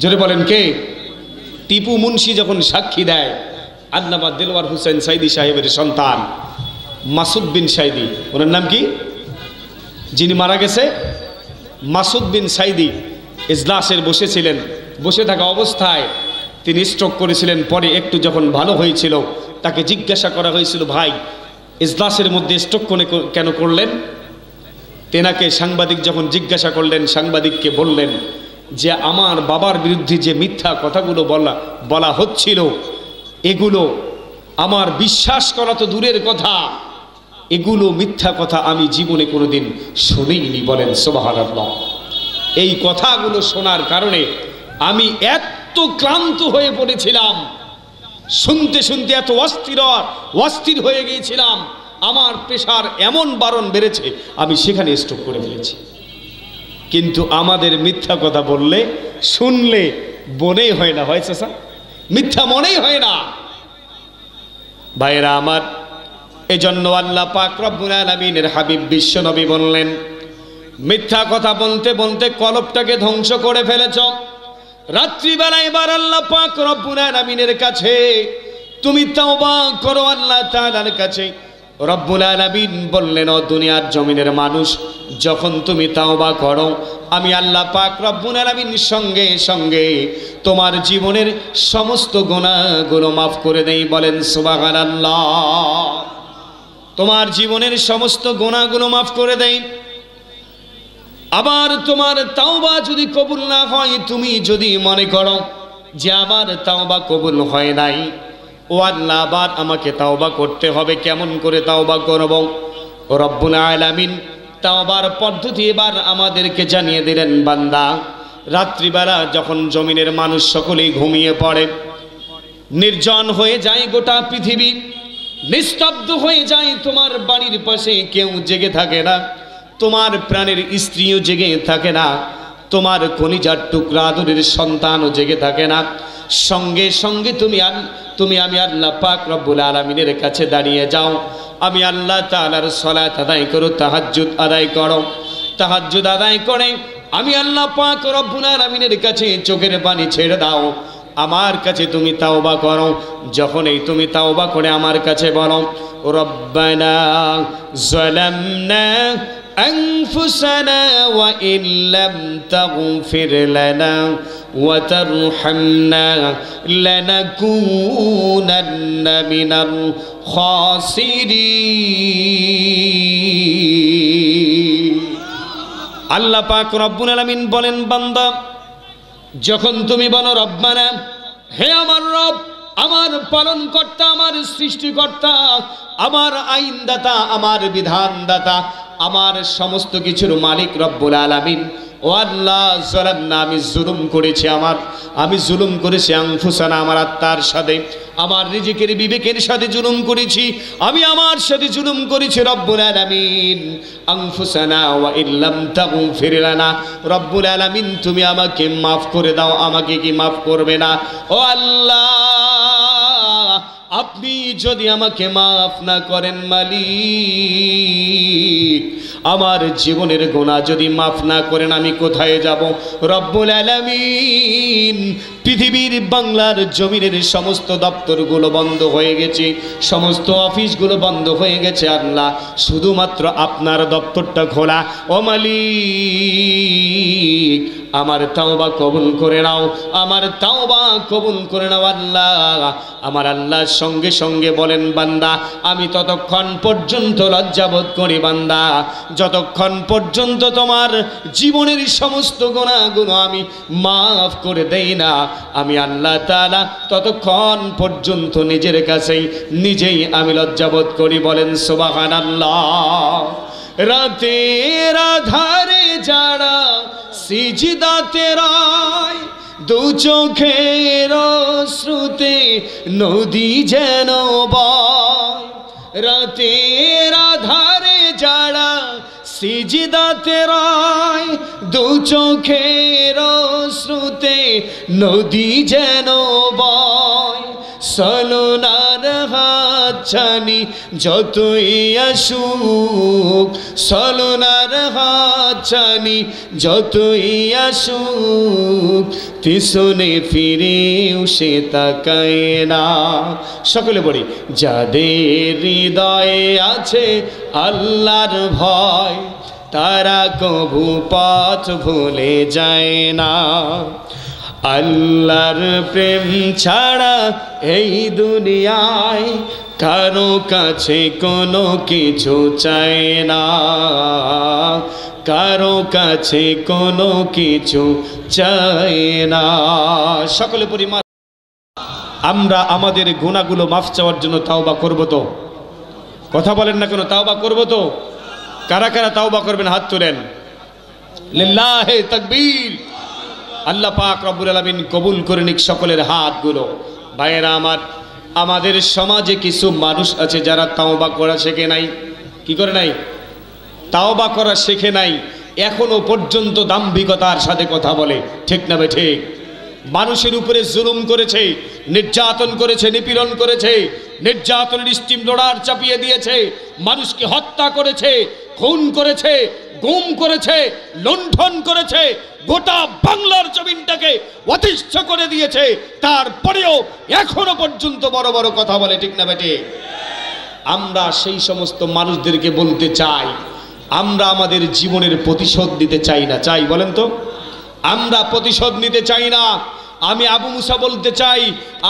জোরে বলেন কে? টিপু মুন্সি যখন সাক্ষী দেয়, আল্লামা দেলওয়ার হুসাইন সাইদি সাহেবের সন্তান মাসুদ বিন সাইদি, ওনার নাম কি, যিনি মারা গেছে, মাসুদ বিন সাইদি ইজলাসের বসেছিলেন। বসে থাকা অবস্থায় তিনি স্ট্রোক করেছিলেন। পরে একটু যখন ভালো হয়েছিল, তাকে জিজ্ঞাসা করা হয়েছিল, ভাই ইজলাসের মধ্যে স্ট্রোক কেন করলেন? তেনাকে সাংবাদিক যখন জিজ্ঞাসা করলেন, সাংবাদিককে বললেন যে আমার বাবার বিরুদ্ধে যে মিথ্যা কথাগুলো বলা হচ্ছিল, এগুলো আমার বিশ্বাস করা তো দূরের কথা, এগুলো মিথ্যা কথা আমি জীবনে কোনোদিন শুনিনি। বলেন সুবহানাল্লাহ। এই কথাগুলো শোনার কারণে আমি এত ক্লান্ত হয়ে পড়েছিলাম, শুনতে শুনতে এত অস্থির হয়ে গিয়েছিলাম, আমার প্রেশার এমন বারণ বেড়েছে, আমি সেখানে স্ট্রোক করে ফেলেছি। কিন্তু আমাদের মিথ্যা কথা বললে, শুনলে মনেই হয় না, হয় চাচা? মিথ্যা মনেই হয় না। ভাইরা আমার, এজন্য আল্লাহ পাক রব্বুল আলামিনের হাবিব বিশ্ব নবী বললেন, মিথ্যা কথা বলতে বলতে কলবটাকে ধ্বংস করে ফেলেছ। রাত্রিবেলা এবার আল্লাহ পাক রব্বুল আলামিনের কাছে তুমি তওবা করো, আল্লাহ তাআলার কাছে। রব্বুল আলামিন বললেন, ও দুনিয়ার জমিনের মানুষ, যখন তুমি তওবা করো, আমি আল্লাহ পাক রব্বুল আলামিন সঙ্গে সঙ্গে তোমার জীবনের সমস্ত গুনাহগুলো মাফ করে দেই। বলেন সুবহানাল্লাহ। তোমার জীবনের সমস্ত গুনাহগুলো মাফ করে দেই। আবার তোমার তাওবা যদি কবুল না হয়, তুমি যদি মনে করো যে আমার তাওবা কবুল হয় নাই, ও আল্লাহ আবার আমাকে তাওবা করতে হবে, কেমন করে তাওবা করব? রব্বুল আলামিন তাওবার পদ্ধতি এবার আমাদেরকে জানিয়ে দিলেন। বান্দা, রাত্রিবেলা যখন জমিনের মানুষ সকলেই ঘুমিয়ে পড়ে, নির্জন হয়ে যায় গোটা পৃথিবী, নিস্তব্ধ হয়ে যায়, তোমার বাড়ির পাশে কেউ জেগে থাকে না, তোমার প্রাণের স্ত্রীও জেগে থাকে না, তোমার কলিজার টুকরা আদরের সন্তানও জেগে থাকে না, সঙ্গে সঙ্গে তুমি আমি আল্লাহ পাক রব্বুল আলামিনের কাছে দাঁড়িয়ে যাও। আমি আল্লাহ তাআলার সালাত আদায় করো, তাহাজ্জুদ আদায় করো। তাহাজ্জুদ আদায় করে আমি আল্লাহ পাক রব্বুল আলামিনের কাছে চোখের পানি ছেড়ে দাও, আমার কাছে তুমি তাওবা করো। যখন এই তুমি তাওবা করে আমার কাছে বলো, রব্বানা যালামনা أنفسنا وإن لم تغفر لنا وترحمنا لنكونن من الخاسرين। আল্লাহ পাক রব্বুল আলামিন বলেন, বান্দা যখন তুমি বলো রব্বানা, হে আমার রব, আমার পালনকর্তা, আমার সৃষ্টিকর্তা, আমার আইনদাতা, আমার বিধানদাতা, আমার সমস্ত কিছুর মালিক রব্বুল আলামিন, ও আল্লাহ যালামনা, আমি জুলুম করেছি, আমি জুলুম করেছি, আনফুসানা, আমার আত্মার সাথে, আমার রিজিকের বিবেকের সাথে জুলুম করেছি, আমি আমার সাথে জুলুম করেছি রব্বুল আলামিন। আনফুসানা ওয়া ইল্লাম তাগফির লানা, রব্বুল আলামিন তুমি আমাকে মাফ করে দাও, আমাকে কি মাফ করবে না? ও আল্লাহ, আপনি যদি আমাকে মাফ না করেন মালিক, আমার জীবনের গুনাহ যদি মাফ না করেন, আমি কোথায় যাব? রব্বুল আলামিন, পৃথিবীর বাংলার জমিনের সমস্ত দপ্তরগুলো বন্ধ হয়ে গেছে, সমস্ত অফিসগুলো বন্ধ হয়ে গেছে আল্লাহ, শুধুমাত্র আপনার দপ্তরটা খোলা। ও মালিক, আমার তাওবা কবুল করে নাও, আমার তাওবা কবুল করে নাও আল্লাহ। আমার আল্লাহর সঙ্গে সঙ্গে বলেন বান্দা আমি ততক্ষণ পর্যন্ত লজ্জাবোধ করি বান্দা যতক্ষণ পর্যন্ত তোমার জীবনের সমস্ত গুনাহগুলো আমি মাফ করে দেই না, আমি আল্লাহ তাআলা ততক্ষণ পর্যন্ত নিজের কাছেই নিজেই আমি লজ্জাবোধ করি। বলেন সুবহানাল্লাহ। রাতের আধারে যারা সিজদাতে রায়, দু চোখের শ্রুতে নদী যেন বয়। রাতের আধারে যারা সিজদাতে রায়, দু চোখের শ্রুতে নদী যেন বয়। সলোনার হাতছানি যতই আসুক, সলোনার হাতছানি যতই আসুক, পিছনে ফিরেও সে তাকায় না। সকলে বলি যাদের হৃদয়ে আছে আল্লাহর ভয়, তারা কভু পথ ভুলে যায় না। আল্লাহর প্রেম ছাড়া এই দুনিয়ায় কারো কাছে কোনো কিছু চায় না, কারো কাছে কোনো কিছু চায় না। সকলে পরিমাণ আমরা আমাদের গুনাহগুলো মাফ চাওয়ার জন্য তাওবা করব তো? কথা বলেন না কেন? তাওবা করব তো? কারা কারা তাওবা করবেন হাত তোলেন। লিল্লাহি তাকবীর। আল্লাহ পাক রব্বুল আলামিন কবুল করে নিক সকলের হাতগুলো। ভাইয়েরা আমার, আমাদের সমাজে কিছু মানুষ আছে যারা তাওবা করা শেখে নাই। কি করে নাই? তাওবা করা শেখে নাই, এখনো পর্যন্ত দাম্ভিকতার সাথে কথা বলে। ঠিক না বে ঠিক? মানুষের উপরে জুলুম করেছে, নির্যাতন করেছে, নিপীড়ন করেছে, নির্যাতনের স্টিম লোডার চাপিয়ে দিয়েছে, মানুষকে হত্যা করেছে, খুন করেছে, গুম করেছে, লুণ্ঠন করেছে, গোটা বাংলার জমিনটাকে অতিষ্ঠ করে দিয়েছে। তারপরেও এখনো পর্যন্ত বড় বড় কথা বলে। ঠিক না বেটে? আমরা সেই সমস্ত মানুষদেরকে বলতে চাই, আমরা আমাদের জীবনের প্রতিশোধ নিতে চাই না। চাই? বলেন তো। আমরা প্রতিশোধ নিতে চাই না। আমি আবু মুসা বলতে চাই,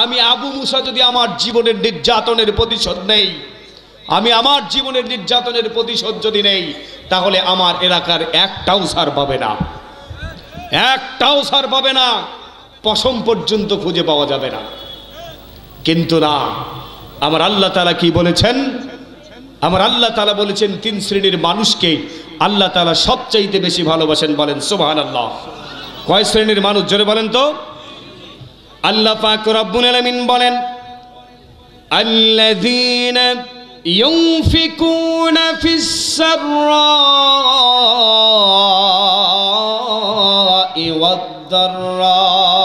আমি আবু মুসা যদি আমার জীবনের নির্যাতনের প্রতিশোধ নেই, আমি আমার জীবনের নির্যাতনের প্রতিশোধ যদি নেই, তাহলে আমার এলাকার একটাও সার পাবে না, একটাও সার পাবে না, পশম পর্যন্ত খুঁজে পাওয়া যাবে না। কিন্তু না, আমার আল্লাহ তাআলা কি বলেছেন? আমার আল্লাহ তাআলা বলেছেন তিন শ্রেণীর মানুষকে আল্লাহ তাআলা সবচাইতে বেশি ভালোবাসেন। বলেন সুবহানাল্লাহ। কয় শ্রেণীর মানুষ? জোরে বলেন তো। আল্লাহ পাক রব্বুল আলামিন বলেন আল্লাযীনা ينفقون في السراء والضراء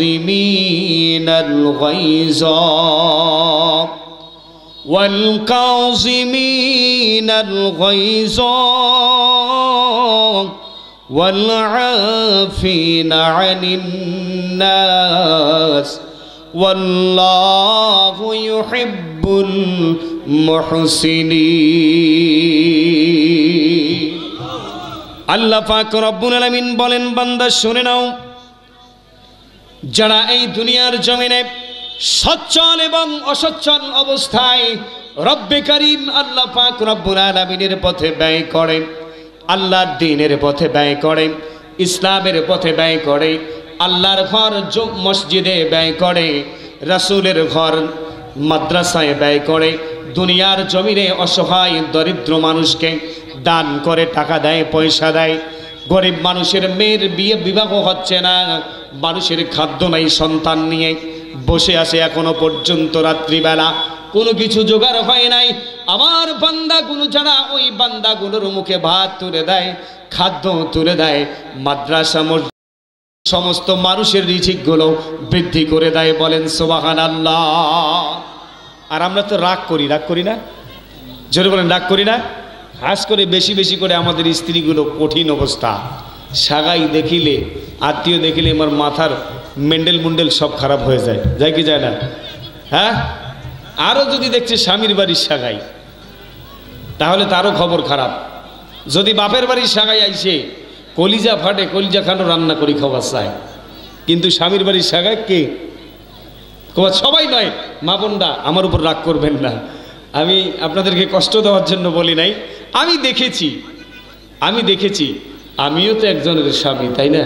والكاظمين الغيظ والعافين عن الناس والله يحب المحسنين। আল্লাহ পাক রব্বুল আলামিন বলেন বান্দা শুনে নাও, যারা এই দুনিয়ার জমিনে সচ্ছল এবং অসচ্ছল অবস্থায় রব্বে কারীম আল্লাহ পাক রব্বুল আলামিনের পথে ব্যয় করে, আল্লাহর দ্বীনের পথে ব্যয় করে, ইসলামের পথে ব্যয় করে, আল্লাহর ঘর মসজিদে ব্যয় করে, রাসূলের ঘর মাদ্রাসায় ব্যয় করে, দুনিয়ার জমিনে অসহায় দরিদ্র মানুষকে দান করে, টাকা দেয়, পয়সা দেয়। গরিব মানুষের মেয়ের বিয়ে বিবাহ হচ্ছে না, মানুষের খাদ্য নাই, সন্তান নিয়ে বসে আছে এখনো পর্যন্ত রাত্রিবেলা, কোনো কিছু জোগাড় হয় নাই। আমার বান্দাগুলো যারা, ওই বান্দাগুলোর মুখে ভাত তুলে দেয়, খাদ্য তুলে দেয়, মাদ্রাসা সমস্ত মানুষের রিজিকগুলো বৃদ্ধি করে দেয়। বলেন সুবহানাল্লাহ। আর আমরা তো রাগ করি, রাগ করি না? জোরে বলেন, রাগ করি না? খাস করে বেশি বেশি করে আমাদের স্ত্রীগুলো কঠিন অবস্থা। সাগাই দেখিলে, আত্মীয় দেখিলে আমার মাথার মেন্ডেল মুন্ডেল সব খারাপ হয়ে যায়। যায় কি যায় না? হ্যাঁ, আরও যদি দেখছে স্বামীর বাড়ির সাগাই, তাহলে তারও খবর খারাপ। যদি বাপের বাড়ির শাখায় আইসে কলিজা ফাটে, কলিজা খানো রান্না করি খাওয়ার চায়, কিন্তু স্বামীর বাড়ির শাখায় কে সবাই নয়। মা বোনরা আমার উপর রাগ করবেন না, আমি আপনাদেরকে কষ্ট দেওয়ার জন্য বলি নাই। আমি দেখেছি, আমিও তো একজনের স্বামী, তাই না?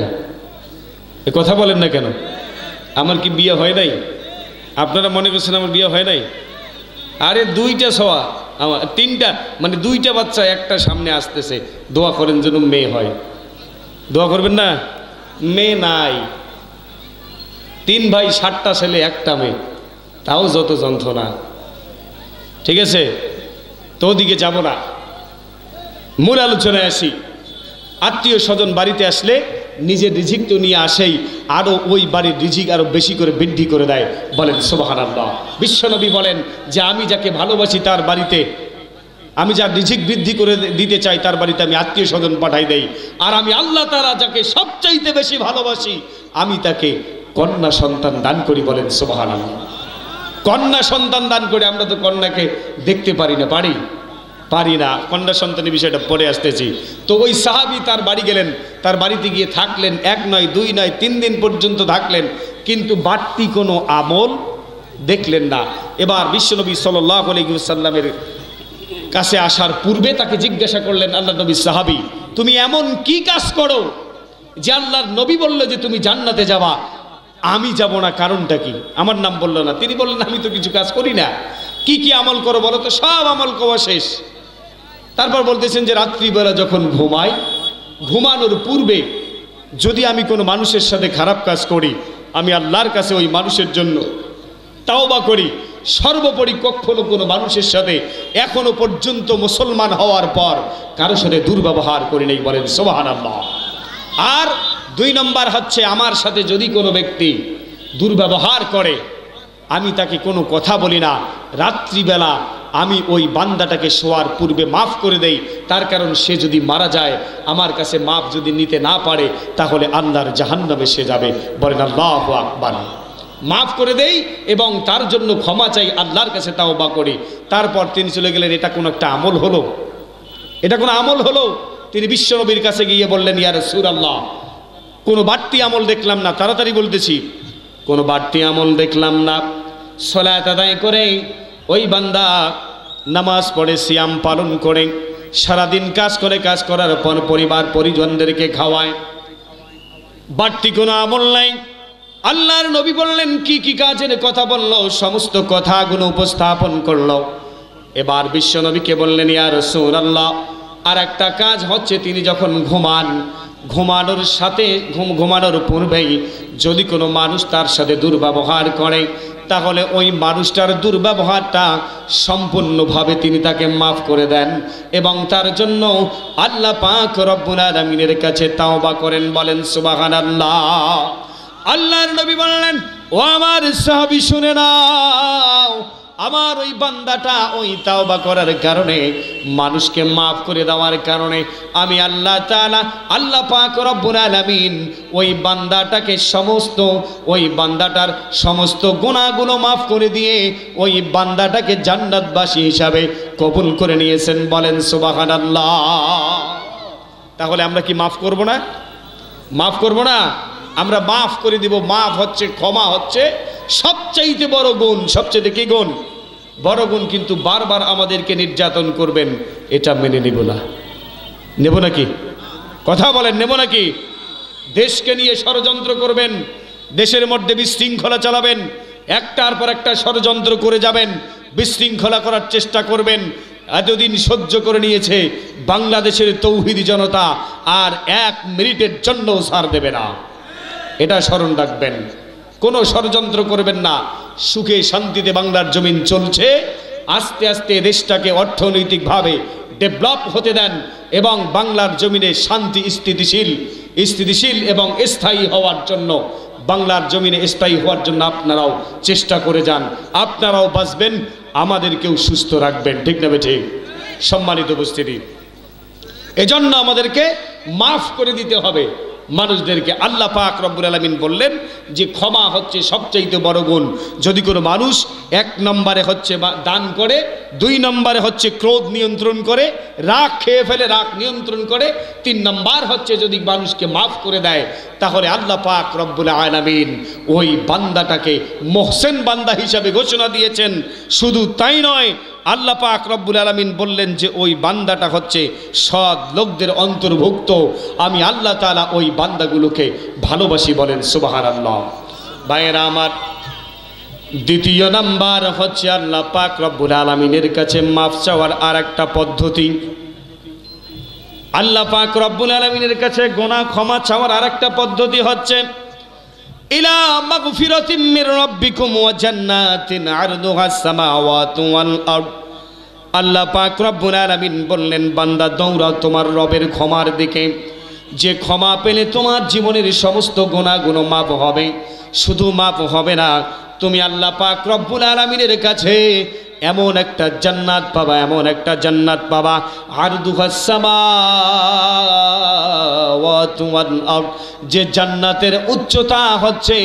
এ কথা বলেন না কেন? আমার কি বিয়ে হয় নাই? আপনারা মনে করছেন আমার বিয়ে হয় নাই? আরে দুইটা ছোঁয়া আমার, তিনটা মানে দুইটা বাচ্চা, একটা সামনে আসতেছে। দোয়া করেন যেন মেয়ে হয়। দোয়া করবেন না? মেয়ে নাই। 3 ভাই 7টা ছেলে 1টা মেয়ে, তাও যত যন্ত্রণা। ঠিক আছে, তো ওদিকে যাব না, মূল আলোচনায় আসি। আত্মীয় স্বজন বাড়িতে আসলে নিজের রিজিক তো নিয়ে আসেই, আরও ওই বাড়ির রিজিক আরও বেশি করে বৃদ্ধি করে দেয়। বলেন সুবহানাল্লাহ। বিশ্বনবী বলেন যে আমি যাকে ভালোবাসি তার বাড়িতে, আমি যার রিজিক বৃদ্ধি করে দিতে চাই তার বাড়িতে আমি আত্মীয় স্বজন পাঠাই দেই। আর আমি আল্লাহ তাআলা যাকে সবচাইতে বেশি ভালোবাসি আমি তাকে কন্যা সন্তান দান করি। বলেন সুবহানাল্লাহ। কন্যা সন্তান দান করে। আমরা তো কন্যাকে দেখতে পারি না, পারি না। কন্যা সন্তানের বিষয়টা পরে আসতেছি। তো ওই সাহাবী তার বাড়ি গেলেন, তার বাড়িতে গিয়ে থাকলেন, 1 নয় 2 নয় 3 দিন পর্যন্ত থাকলেন, কিন্তু বাড়তি কোনো আমল দেখলেন না। এবার বিশ্বনবী সাল্লাল্লাহু আলাইহি ওয়াসাল্লামের কাছে আসার পূর্বে তাকে জিজ্ঞাসা করলেন আল্লাহ নবীর সাহাবী, তুমি এমন কি কাজ করো যে আল্লাহর নবী বলল যে তুমি জান্নাতে যাবা, আমি যাব না, কারণটা কি? আমার নাম বললো না। তিনি বললেন আমি তো কিছু কাজ করি না। কি কি আমল করো বলো তো? সব আমল করা শেষ। তারপর বলতেছেন যে রাত্রিবেলা যখন ঘুমাই, ঘুমানোর পূর্বে যদি আমি কোনো মানুষের সাথে খারাপ কাজ করি, আমি আল্লাহর কাছে ওই মানুষের জন্য তাওবা করি। সর্বোপরি কখনো কোনো মানুষের সাথে এখনো পর্যন্ত মুসলমান হওয়ার পর কারো সাথে দুর্ব্যবহার করি নাই। বলেন সুবহানাল্লাহ। আর 2 নম্বর হচ্ছে, আমার সাথে যদি কোনো ব্যক্তি দুর্ব্যবহার করে আমি তাকে কোনো কথা বলি না। রাত্রিবেলা আমি ওই বান্দাটাকে শোয়ার পূর্বে মাফ করে দেই, তার কারণ সে যদি মারা যায়, আমার কাছে মাফ যদি নিতে না পারে, তাহলে আল্লাহর জাহান্নামে সে যাবে। বলেন আল্লাহু আকবার। মাফ করে দেই এবং তার জন্য ক্ষমা চাই, আল্লাহর কাছে তাওবা করি। তারপর তিনি চলে গেলেন। এটা কোনো একটা আমল হলো? এটা কোনো আমল হলো? তিনি বিশ্বনবীর কাছে গিয়ে বললেন, ইয়া রাসূলুল্লাহ, কোনো বাড়তি আমল দেখলাম না। তাড়াতাড়ি বলতেছি, কোনো বাড়তি আমল দেখলাম না। সালাত আদায় করে ওই বান্দা নামাজ পড়ে, সিয়াম পালন করে, সারাদিন কাজ করে, কাজ করার পর পরিবার পরিজনদেরকে খাওয়ায়, বাড়তি কোনো আমল নাই। আল্লাহর নবী বললেন কি কি কাজের কথা বললো, সমস্ত কথাগুলো উপস্থাপন করলো। এবার বিশ্বনবীকে বললেন, ইয়া রাসূলুল্লাহ, আর একটা কাজ হচ্ছে তিনি যখন ঘুমান, ঘুমানোর পূর্বেই যদি কোনো মানুষ তার সাথে দুর্ব্যবহার করে, তাহলে ওই মানুষটার দুর্ব্যবহারটা সম্পূর্ণভাবে তিনি তাকে মাফ করে দেন এবং তার জন্য আল্লাহ পাক রব্বুল আলামিনের কাছে তাওবা করেন। বলেন সুবহানাল্লাহ। আল্লাহর নবী বললেন, ও আমার সাহাবী শুনে নাও, আমার ওই বান্দাটা ওই তাওবা করার কারণে, মানুষকে মাফ করে দেওয়ার কারণে আমি আল্লাহ তাআলা, আল্লাহ পাক রব্বুল আলামিন ওই বান্দাটাকে ওই বান্দাটার সমস্ত গুনাহগুলো মাফ করে দিয়ে ওই বান্দাটাকে জান্নাতবাসী হিসাবে কবুল করে নিয়েছেন। বলেন সুবহানাল্লাহ। তাহলে আমরা কি মাফ করব না? মাফ করব না? আমরা মাফ করে দিব। মাফ হচ্ছে, ক্ষমা হচ্ছে সবচাইতে বড় গুণ। সবচেয়ে কি গুণ? বড় গুণ। কিন্তু বারবার আমাদেরকে নির্যাতন করবেন, এটা মেনে নেব না। নেব নাকি? কথা বলেন, নেব নাকি? দেশকে নিয়ে ষড়যন্ত্র করবেন, দেশের মধ্যে বিশৃঙ্খলা চালাবেন, একটার পর একটা ষড়যন্ত্র করে যাবেন, বিশৃঙ্খলা করার চেষ্টা করবেন। এতদিন সহ্য করে নিয়েছে বাংলাদেশের তৌহিদি জনতা, আর 1 মিনিটের জন্য ছাড় দেবে না। এটা স্মরণ রাখবেন। কোনো ষড়যন্ত্র করবেন না। সুখে শান্তিতে বাংলার জমিন চলছে। আস্তে আস্তে দেশটাকে অর্থনৈতিকভাবে ডেভেলপ হতে দেন এবং বাংলার জমিনে শান্তি স্থিতিশীল এবং স্থায়ী হওয়ার জন্য, বাংলার জমিনে স্থায়ী হওয়ার জন্য আপনারাও চেষ্টা করে যান। আপনারাও বাঁচবেন, আমাদেরকেও সুস্থ রাখবেন। ঠিক না ঠিক? সম্মানিত উপস্থিতি, এজন্য আমাদেরকে মাফ করে দিতে হবে। মানুষদেরকে আল্লাহ পাক রব্বুল আলামিন বললেন যে ক্ষমা হচ্ছে সবচাইতে বড় গুণ। যদি কোনো মানুষ 1 নম্বরে হচ্ছে দান করে, 2 নম্বরে হচ্ছে ক্রোধ নিয়ন্ত্রণ করে, রাগ খেয়ে ফেলে রাগ নিয়ন্ত্রণ করে, 3 নম্বর হচ্ছে যদি মানুষকে মাফ করে দেয়, তাহলে আল্লাহ পাক রব্বুল আলামিন ওই বান্দাটাকে মুহসিন বান্দা হিসাবে ঘোষণা দিয়েছেন। শুধু তাই নয়, আল্লাহ পাক রব্বুল আলামিন বললেন যে ওই বান্দাটা হচ্ছে সৎ লোকদের অন্তর্ভুক্ত। আমি আল্লাহ তাআলা ওই বান্দাগুলোকে ভালোবাসি, বলেন সুবহানাল্লাহ। ভাইয়েরা আমার, দ্বিতীয় নাম্বার হচ্ছে আল্লাহ পাক রব্বুল আলামিনের কাছে মাফ চাওয়ার আরেকটা পদ্ধতি। আল্লাহ পাক রব্বুল আলামিনের কাছে গুনাহ ক্ষমা চাওয়ার আরেকটা পদ্ধতি হচ্ছে ইলা মাগফিরাতিম মির রাব্বিকুম ওয়া জান্নাতিন আরদুহাস সামাওয়াতু ওয়াল আরদ। আল্লাহ পাক রব্বুল আলামিন বললেন, বান্দা দৌড়াও তোমার রবের ক্ষমার দিকে। যে ক্ষমা পেলে তোমার জীবনের সমস্ত গুনাহগুলো মাফ হবে। শুধু মাফ হবে না, তুমি আল্লাহ পাক রব্বুল আলামিনের কাছে এমন একটা জান্নাত পাবা, এমন একটা জান্নাত পাবা, আরদুহাস সামাওয়াতু ওয়াল আরদ, যে জান্নাতের উচ্চতা হচ্ছে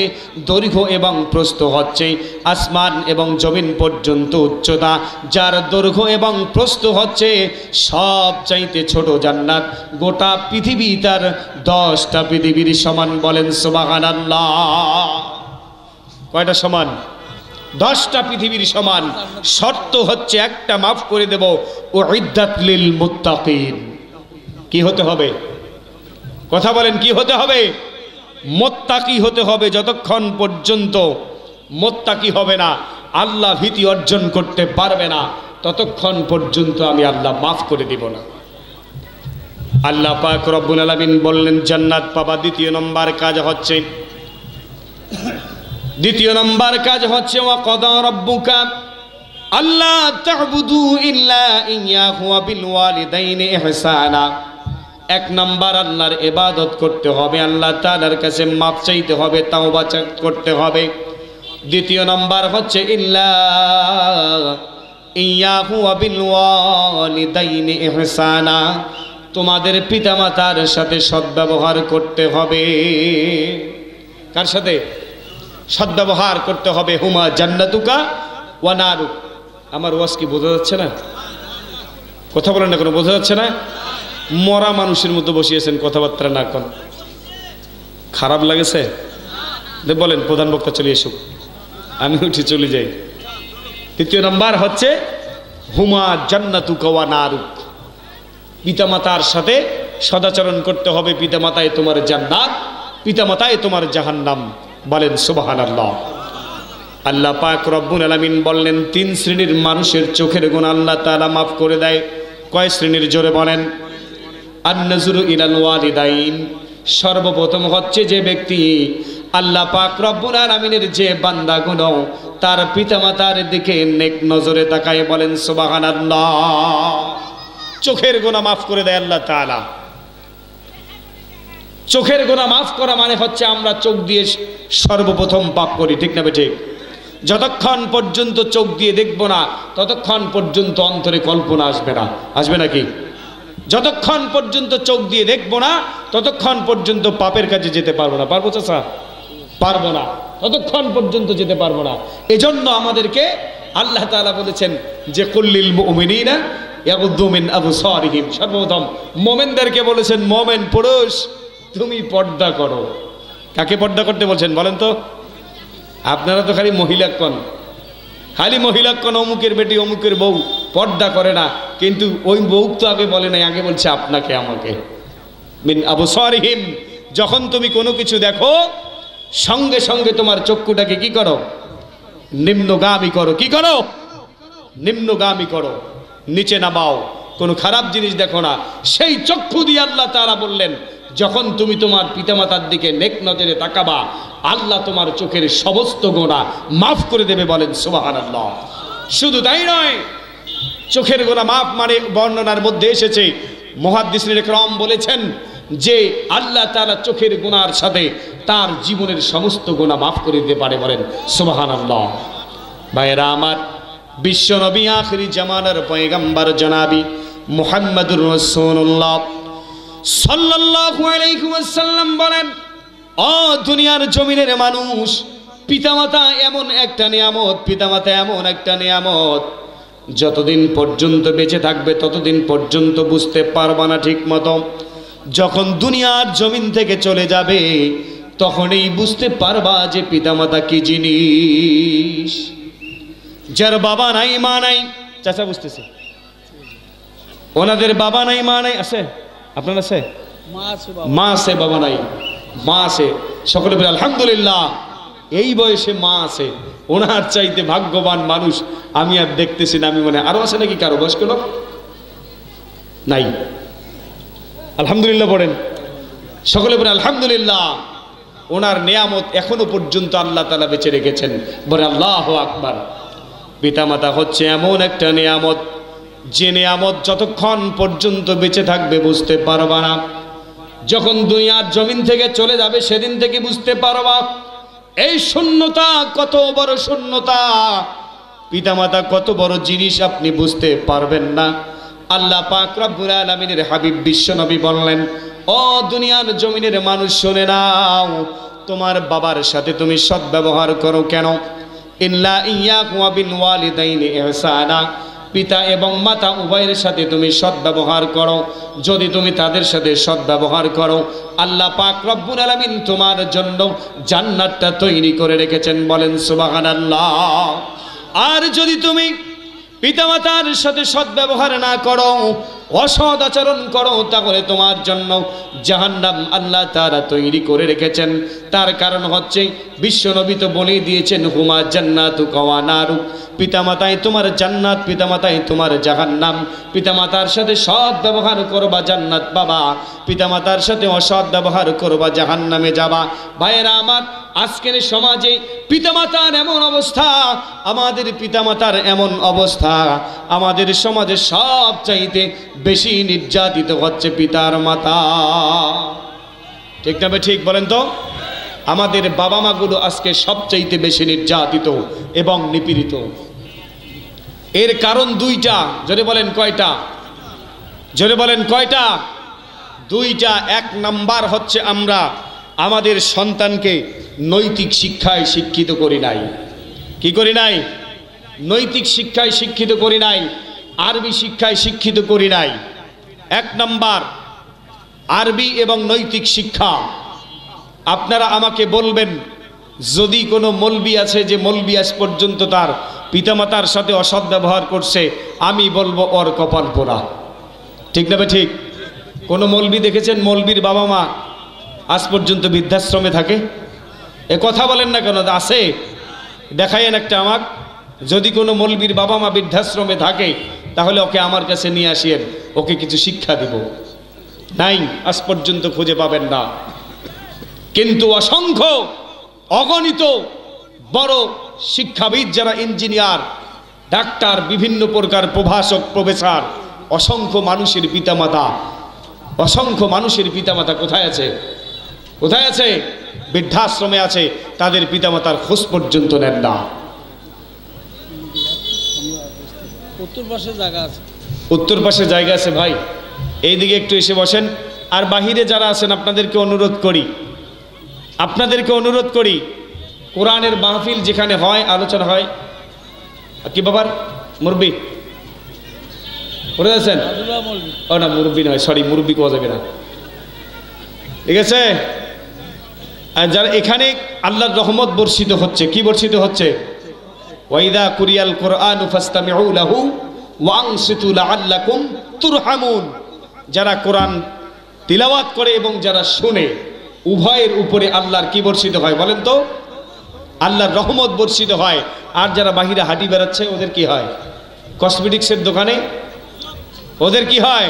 দৈর্ঘ্য এবং প্রস্থ হচ্ছে আসমান এবং জমিন পর্যন্ত উচ্চতা, যার দৈর্ঘ্য এবং প্রস্থ হচ্ছে সব চাইতে ছোট জান্নাত। গোটা পৃথিবী তার 10টা পৃথিবীর সমান, বলেন সুবহানাল্লাহ। কয়টা সমান? 10টা পৃথিবীর সমান। শর্ত হচ্ছে একটা, মাফ করে দেব। উইদ্দাত লিল মুত্তাকিন। কি হতে হবে? কথা বলেন, কি হতে হবে? মুত্তাকি হতে হবে। যতক্ষণ পর্যন্ত মুত্তাকি হবে না, আল্লাহ ভীতি অর্জন করতে পারবে না, ততক্ষণ পর্যন্ত আমি আল্লাহ মাফ করে দিব না। আল্লাহ পাক রব্বুল আলামিন বললেন জান্নাত পাবা। দ্বিতীয় নম্বর কাজ হচ্ছে ওয়া কাদা রাব্বুকা আল্লা তা'বুদু ইল্লা ইয়্যাহু ওয়া বিল ওয়ালিদাইনি ইহসানা। 1 নম্বর আল্লাহর ইবাদত করতে হবে, আল্লাহ তাআলার কাছে মাফ চাইতে হবে, তাওবা করতে হবে। দ্বিতীয় নম্বর হচ্ছে ইল্লা ইয়্যাহু ওয়া বিল ওয়ালিদাইনি ইহসানা, তোমাদের পিতামাতার সাথে সদ্ব্যবহার করতে হবে। কার সাথে? সদ্ব্যবহার করতে হবে। হুমা জান্নাতুকা ওয়া নারুক। আমার ওয়াজ কি বোঝা যাচ্ছে না? কথা বলেন না, কোনো বোঝা যাচ্ছে না? মরা মানুষের মতো বসিয়েছেন, কথাবার্তা না কোন খারাপ লাগেছে? বলেন প্রধান বক্তা চলে এসুক, আমি উঠে চলে যাই। তৃতীয় নাম্বার হচ্ছে হুমা জান্নাতুকা ওয়া নারুক, পিতামাতার সাথে সদাচরণ করতে হবে। পিতামাতায় তোমার জান্নাত, পিতামাতায় তোমার জাহান্নাম, বলেন সুবহানাল্লাহ। আল্লাহ পাক রব্বুল আলামিন বললেন 3 শ্রেণীর মানুষের চোখের গুনাহ আল্লাহ তাআলা মাফ করে দেয়। কয় শ্রেণীর? জোরে বলেন। আন-নাজরু ইলাল ওয়ালিদাইন, সর্বপ্রথম হচ্ছে যে ব্যক্তি আল্লাহ পাক রব্বুল আলামিনের যে বান্দাগুলো তার পিতামাতার দিকে নেক নজরে তাকায়, বলেন সুবহানাল্লাহ। চোখের গুনাহ মাফ করে দেয় আল্লাহ তাআলা। চোখের গুনাহ মাফ করা মানে হচ্ছে আমরা চোখ দিয়ে সর্বপ্রথম পাপ করি, ঠিক না বেঠিক? যতক্ষণ পর্যন্ত চোখ দিয়ে দেখব না, ততক্ষণ পর্যন্ত অন্তরে কল্পনা আসবে না। আসবে নাকি? যতক্ষণ পর্যন্ত চোখ দিয়ে দেখব না, ততক্ষণ পর্যন্ত পাপের কাজে যেতে পারবো না। পারবো চাচা? পারবো না, ততক্ষণ পর্যন্ত যেতে পারবো না। এজন্য আমাদেরকে আল্লাহ তাআলা বলেছেন যে কুল্লিল মুমিনিনা ইয়াগুদ্দু মিন আবসারিহিম। সর্বপ্রথম মুমিনদেরকে বলেছেন, মুমিন পুরুষ তুমি পর্দা করো। কাকে পর্দা করতে বলছেন বলেন তো? আপনারা তো খালি মহিলা কন, খালি মহিলা কন, অমুকের বেটি অমুকের বউ পর্দা করে না, কিন্তু ওই বউ তো আগে বলে নাই, আগে বলছে আপনাকে আমাকে। মিন আবসারিহিম, যখন তুমি কোনো কিছু দেখো সঙ্গে সঙ্গে তোমার চক্ষুটাকে কি করো? নিম্নগামী করো। কি করো? নিম্নগামী করো, নিচে নামাও। কোনো খারাপ জিনিস দেখো না। সেই চক্ষু দিয়ে আল্লাহ তাআলা বললেন যখন তুমি তোমার পিতামাতার দিকে নেক নজরে তাকাবা, আল্লাহ তোমার চোখের সমস্ত গুনাহ মাফ করে দেবে, বলেন সুবহানাল্লাহ। শুধু তাই নয়, চোখের গুনাহ মাফ মানে বর্ণনার মধ্যে এসেছে, মুহাদ্দিসিন ইকরাম বলেছেন যে আল্লাহ তাআলা চোখের গুনার সাথে তার জীবনের সমস্ত গুনাহ মাফ করে দিতে পারে, বলেন সুবহানাল্লাহ। ভাইরা আমার, বিশ্ব নবী আখিরি জামানার পয়গম্বর জনাবি মুহাম্মদুর রাসূলুল্লাহ সাল্লাল্লাহু আলাইহি ওয়াসাল্লাম বলেন, ও দুনিয়ার জমিনের মানুষ, পিতামাতা এমন একটা নিয়ামত, পিতামাতা এমন একটা নিয়ামত, যতদিন পর্যন্ত বেঁচে থাকবে ততদিন পর্যন্ত বুঝতে পারবা না ঠিক মতো। যখন দুনিয়ার জমিন থেকে চলে যাবে তখনই বুঝতে পারবা যে পিতামাতা কি জিনিস। যার বাবা নাই মা নাই, চাচা বুঝতেছে, ওনাদের বাবা নাই মা নাই, আছে আপনার? আছে? মা আছে, বাবা নাই। মা আছে, সকলে বলে আলহামদুলিল্লাহ। এই বয়সে মা আছে, ওনার চাইতে ভাগ্যবান মানুষ আমি আর দেখতেছি না। আমি মনে আরো আছে নাকি কারো বয়স্ক লোক? নাই। আলহামদুলিল্লাহ পড়েন, সকলে বলে আলহামদুলিল্লাহ। ওনার নিয়ামত এখনো পর্যন্ত আল্লাহ তাআলা বেঁচে রেখেছেন, বলে আল্লাহু আকবার। পিতামাতা হচ্ছে এমন একটা নিয়ামত, যে নিয়ামত যতক্ষণ পর্যন্ত বেঁচে থাকবে বুঝতে পারবা না। যখন দুনিয়ার জমিন থেকে চলে যাবে সেদিন থেকে বুঝতে পারবা এই শূন্যতা কত বড় শূন্যতা, পিতামাতা কত বড় জিনিস আপনি বুঝতে পারবেন না। আল্লাহ পাক রব্বুল আলামিনের হাবিব বিশ্বনবী বললেন, ও দুনিয়ার জমিনের মানুষ শুনে নাও, তোমার বাবার সাথে তুমি সদ্ব্যবহার করো। কেন? ইল্লা ইয়াকুম বিল ওয়ালিদাইনি ইহসানা, পিতা এবং মাতা উভয়ের সাথে তুমি সদ্ব্যবহার করো। যদি তুমি তাদের সাথে সদ্ব্যবহার করো, আল্লাহ পাক রব্বুল আলামিন তোমার জন্য জান্নাতটা তৈরি করে রেখেছেন, বলেন সুবহানাল্লাহ। আর যদি তুমি পিতামাতার সাথে সদ্ব্যবহার না করো, অসৎ আচরণ করো, তাহলে তোমার জন্য জাহান্নাম আল্লাহ তাআলা তৈরি করে রেখেছেন। তার কারণ হচ্ছে বিশ্বনবী তো বলেই দিয়েছেন, হুমা জান্নাতু ওয়া নারু, পিতামাতাই তোমার জান্নাত, পিতামাতাই তোমার জাহান্নাম। পিতামাতার সাথে সৎ ব্যবহার করবা জান্নাত পাবা, পিতামাতার সাথে অসৎ ব্যবহার করবা জাহান্নামে যাবা। ভাইয়েরা আমার, আজকের সমাজে পিতামাতার এমন অবস্থা, আমাদের পিতামাতার এমন অবস্থা, আমাদের সমাজে সবচাইতে বেশি নির্যাতিত হচ্ছে পিতার মাতা। ঠিক না? ঠিক বলেন তো। আমাদের বাবা মাগুলো আজকে সবচাইতে বেশি নির্যাতিত এবং নিপীড়িত। এর কারণ দুইটা। জোরে বলেন কয়টা? জোরে বলেন কয়টা? দুইটা। এক নাম্বার হচ্ছে আমরা আমাদের সন্তানকে নৈতিক শিক্ষায় শিক্ষিত করি নাই। কি করি নাই? নৈতিক শিক্ষায় শিক্ষিত করি নাই, আরবি শিক্ষায় শিক্ষিত করি নাই। এক নাম্বার আরবি এবং নৈতিক শিক্ষা। আপনারা আমাকে বলবেন, যদি কোনো মৌলবি আছে যে মৌলবি আজ পর্যন্ত তার পিতামাতার সাথে অসৎ ব্যবহার করছে, আমি বলবো ওর কপাল পোড়া। ঠিক না? ঠিক। কোনো মৌলবি দেখেছেন মৌলবির বাবা মা আজ পর্যন্ত বৃদ্ধাশ্রমে থাকে? এ কথা বলেন না কেন? আছে? দেখায়েন একটা আমার। যদি কোনো মৌলবির বাবা মা বৃদ্ধাশ্রমে থাকে তাহলে ওকে আমার কাছে নিয়ে আসিয়েন, ওকে কিছু শিক্ষা দিব। নাই, আজ পর্যন্ত খুঁজে পাবেন না। কিন্তু অসংখ্য অগণিত বড় শিক্ষাবিদ যারা ইঞ্জিনিয়ার, ডাক্তার, বিভিন্ন প্রকার প্রভাষক, প্রফেসর, অসংখ্য মানুষের পিতামাতা, অসংখ্য মানুষের পিতামাতা কোথায় আছে? কোথায় আছে? বৃদ্ধাশ্রমে আছে। তাদের পিতামাতার খোঁজ পর্যন্ত নেন না। উত্তর পাশে জায়গা আছে ভাই, এইদিকে একটু এসে বসেন। আর বাহিরে যারা আছেন আপনাদেরকে অনুরোধ করি, কোরআনের মাহফিল যেখানে হয়, আলোচনা হয়, কি বাবার মুরব্বি পড়ে আছেন? ও না, মুরব্বি নয়, সরি, মুরব্বি কোয়া যাবে না, ঠিক আছে? আর যারা এখানে আল্লাহর রহমত বর্ষিত হচ্ছে, কি বর্ষিত হচ্ছে? ওয়াইদা কুরিয়াল কুরআনু ফাসতামিউ লাহু ওয়া আনসিতু লাআল্লাকুম তুরহামুন। যারা কোরআন তিলাওয়াত করে এবং যারা শুনে, উভয়ের উপরে আল্লাহর কি বর্ষিত হয় বলেন তো? আল্লাহর রহমত বর্ষিত হয়। আর যারা বাহিরে হাঁটি বেড়াচ্ছে ওদের কি হয়? কসমেটিক্সের দোকানে ওদের কি হয়?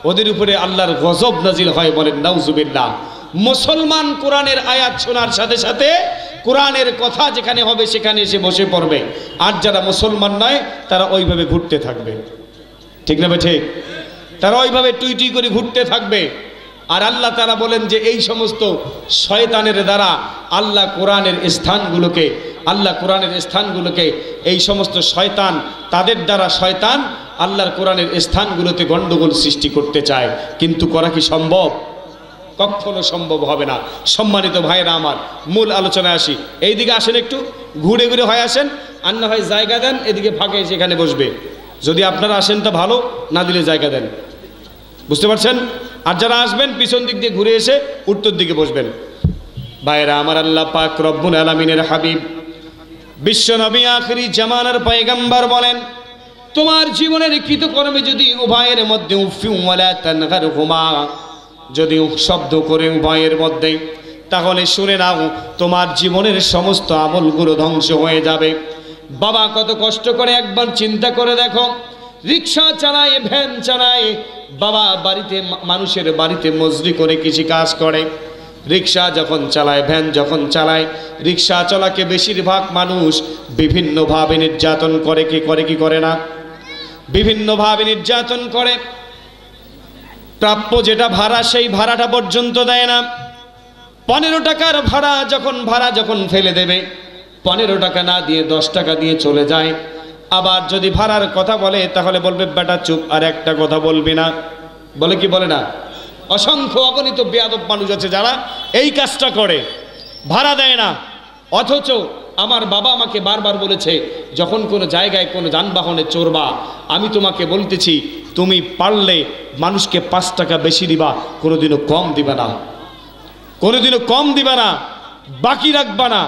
ওদের উপরে আল্লাহর গজব নাজিল হয়, বলেন নাউজুবিল্লাহ। মুসলমান কোরআনের আয়াত শোনার সাথে সাথে কোরআনের কথা যেখানে হবে সেখানে এসে বসে পড়বে। আর যারা মুসলমান নয় তারা ওইভাবে ঘুরতে থাকবে। ঠিক না? ঠিক। তারা ওইভাবে টুই টুই করে ঘুরতে থাকবে। আর আল্লাহ তাআলা বলেন যে এই সমস্ত শয়তানের দ্বারা আল্লাহ কোরআনের স্থানগুলোকে এই সমস্ত শয়তান, তাদের দ্বারা শয়তান আল্লাহর কোরআনের স্থানগুলোতে গন্ডগোল সৃষ্টি করতে চায়, কিন্তু করা কি সম্ভব? কখনো সম্ভব হবে না। সম্মানিত ভাইরা আমার, মূল আলোচনায় আসি। এইদিকে আসেন, একটু ঘুরে ঘুরে হয় আসেন, আর না হয় জায়গা দেন, এদিকে ফাঁকে সেখানে বসবে। যদি আপনারা আসেন তা ভালো, না দিলে জায়গা দেন, বুঝতে পারছেন? আর যারা আসবেন পিছন দিক দিয়ে ঘুরে এসে উত্তর দিকে বসবেন। ভাইরা আমার, আল্লাহ পাক রব্বুল আলামিনের হাবিব বিশ্ব নবী আখিরি জামানার পয়গম্বর বলেন, তোমার জীবনের কৃতকর্মে যদি উভয়ের মধ্যে উফিউ ওয়ালা তানহারহুমা, যদি শব্দ করে উভয়ের মধ্যে, তাহলে শুনে নাও তোমার জীবনের সমস্ত আমলগুলো ধ্বংস হয়ে যাবে। বাবা কত কষ্ট করে, একবার চিন্তা করে দেখো, রিক্সা চালায়, ভ্যান চালায়, বাবা বাড়িতে মানুষের বাড়িতে মজুরি করে কৃষি কাজ করে। রিক্সা যখন চালায়, ভ্যান যখন চালায়, রিক্সা চালাকে বেশিরভাগ মানুষ বিভিন্নভাবে নির্যাতন করে, কি করে কি করে না? বিভিন্নভাবে নির্যাতন করে। প্রাপ্য যেটা ভাড়া, সেই ভাড়াটা পর্যন্ত দেয় না। 15 টাকার ভাড়া যখন ফেলে দেবে, 15 টাকা না দিয়ে 10 টাকা দিয়ে চলে যায়। আবার যদি ভাড়ার কথা বলে তাহলে বলবে, বেটা চুপ, আর একটা কথা বলবি না। বলে কি বলে না? অসংখ্য অগণিত বেয়াদব মানুষ আছে যারা এই কাজটা করে, ভাড়া দেয় না। অথচ আমার বাবা আমাকে বারবার বলেছে, যখন কোনো জায়গায় কোনো যানবাহনে চড়বা, আমি তোমাকে বলতেছি, তুমি পারলে মানুষকে 5 টাকা বেশি দিবা, কোনোদিনও কম দিবা না, কোনোদিনও কম দিবা না, বাকি রাখবা না।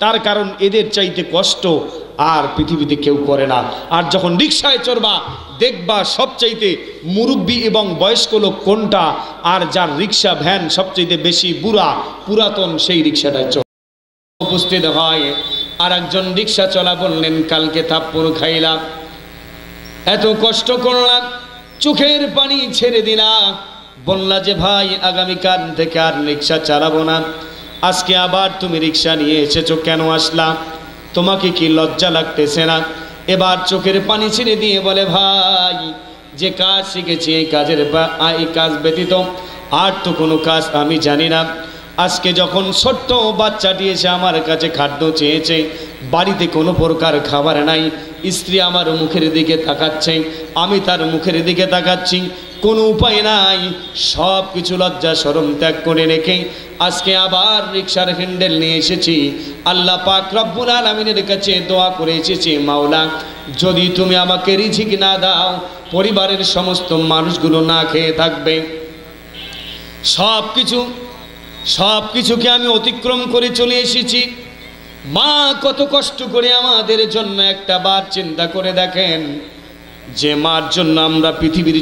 তার কারণ এদের চাইতে কষ্ট আর পৃথিবীতে কেউ করে না। আর যখন রিক্সায় চড়বা, দেখবা সবচাইতে মুরব্বী এবং বয়স্ক লোক কোনটা, আর যার রিক্সা ভ্যান সবচাইতে বেশি বুড়া পুরাতন, সেই রিক্সাটায় চড়। উপস্থিত হয় আর একজন রিক্সা চলা বললেন, কালকে থাপ্পড় খাইলাম, এত কষ্ট করলাম, চোখের পানি ছেড়ে দিলাম, বললা যে ভাই আগামীকাল থেকে আর রিক্সা চালাবো না। আজকে আবার তুমি রিক্সা নিয়ে এসেছো, কেন আসলাম? তোমাকে কি লজ্জা লাগতেছে না? এবার চোখের পানি ছেড়ে দিয়ে বলে, ভাই যে কাজ শিখেছি এই কাজ ব্যতীত আর তো কোনো কাজ আমি জানি না। আজকে যখন ছোট্ট বাচ্চাটি এসে আমার কাছে খাদ্য চেয়েছে, বাড়িতে কোনো প্রকার খাবার নাই, স্ত্রী আমার মুখের দিকে তাকাচ্ছে, আমি তার মুখের দিকে তাকাচ্ছি, কোনো উপায় নাই, সব কিছু লজ্জা শরম ত্যাগ করে রেখে আজকে আবার রিক্সার হ্যান্ডেল নিয়ে এসেছি। আল্লাহ পাক রব্বুল আলামিনের কাছে দোয়া করে এসেছি, মাওলা যদি তুমি আমাকে রিজিক না দাও, পরিবারের সমস্ত মানুষগুলো না খেয়ে থাকবে। সব কিছুকে আমি অতিক্রম করে চলে এসেছি। মা কত কষ্ট করে আমাদের জন্য একটা বার চিন্তা করে দেখেন, যে মার জন্য আমরা পৃথিবীর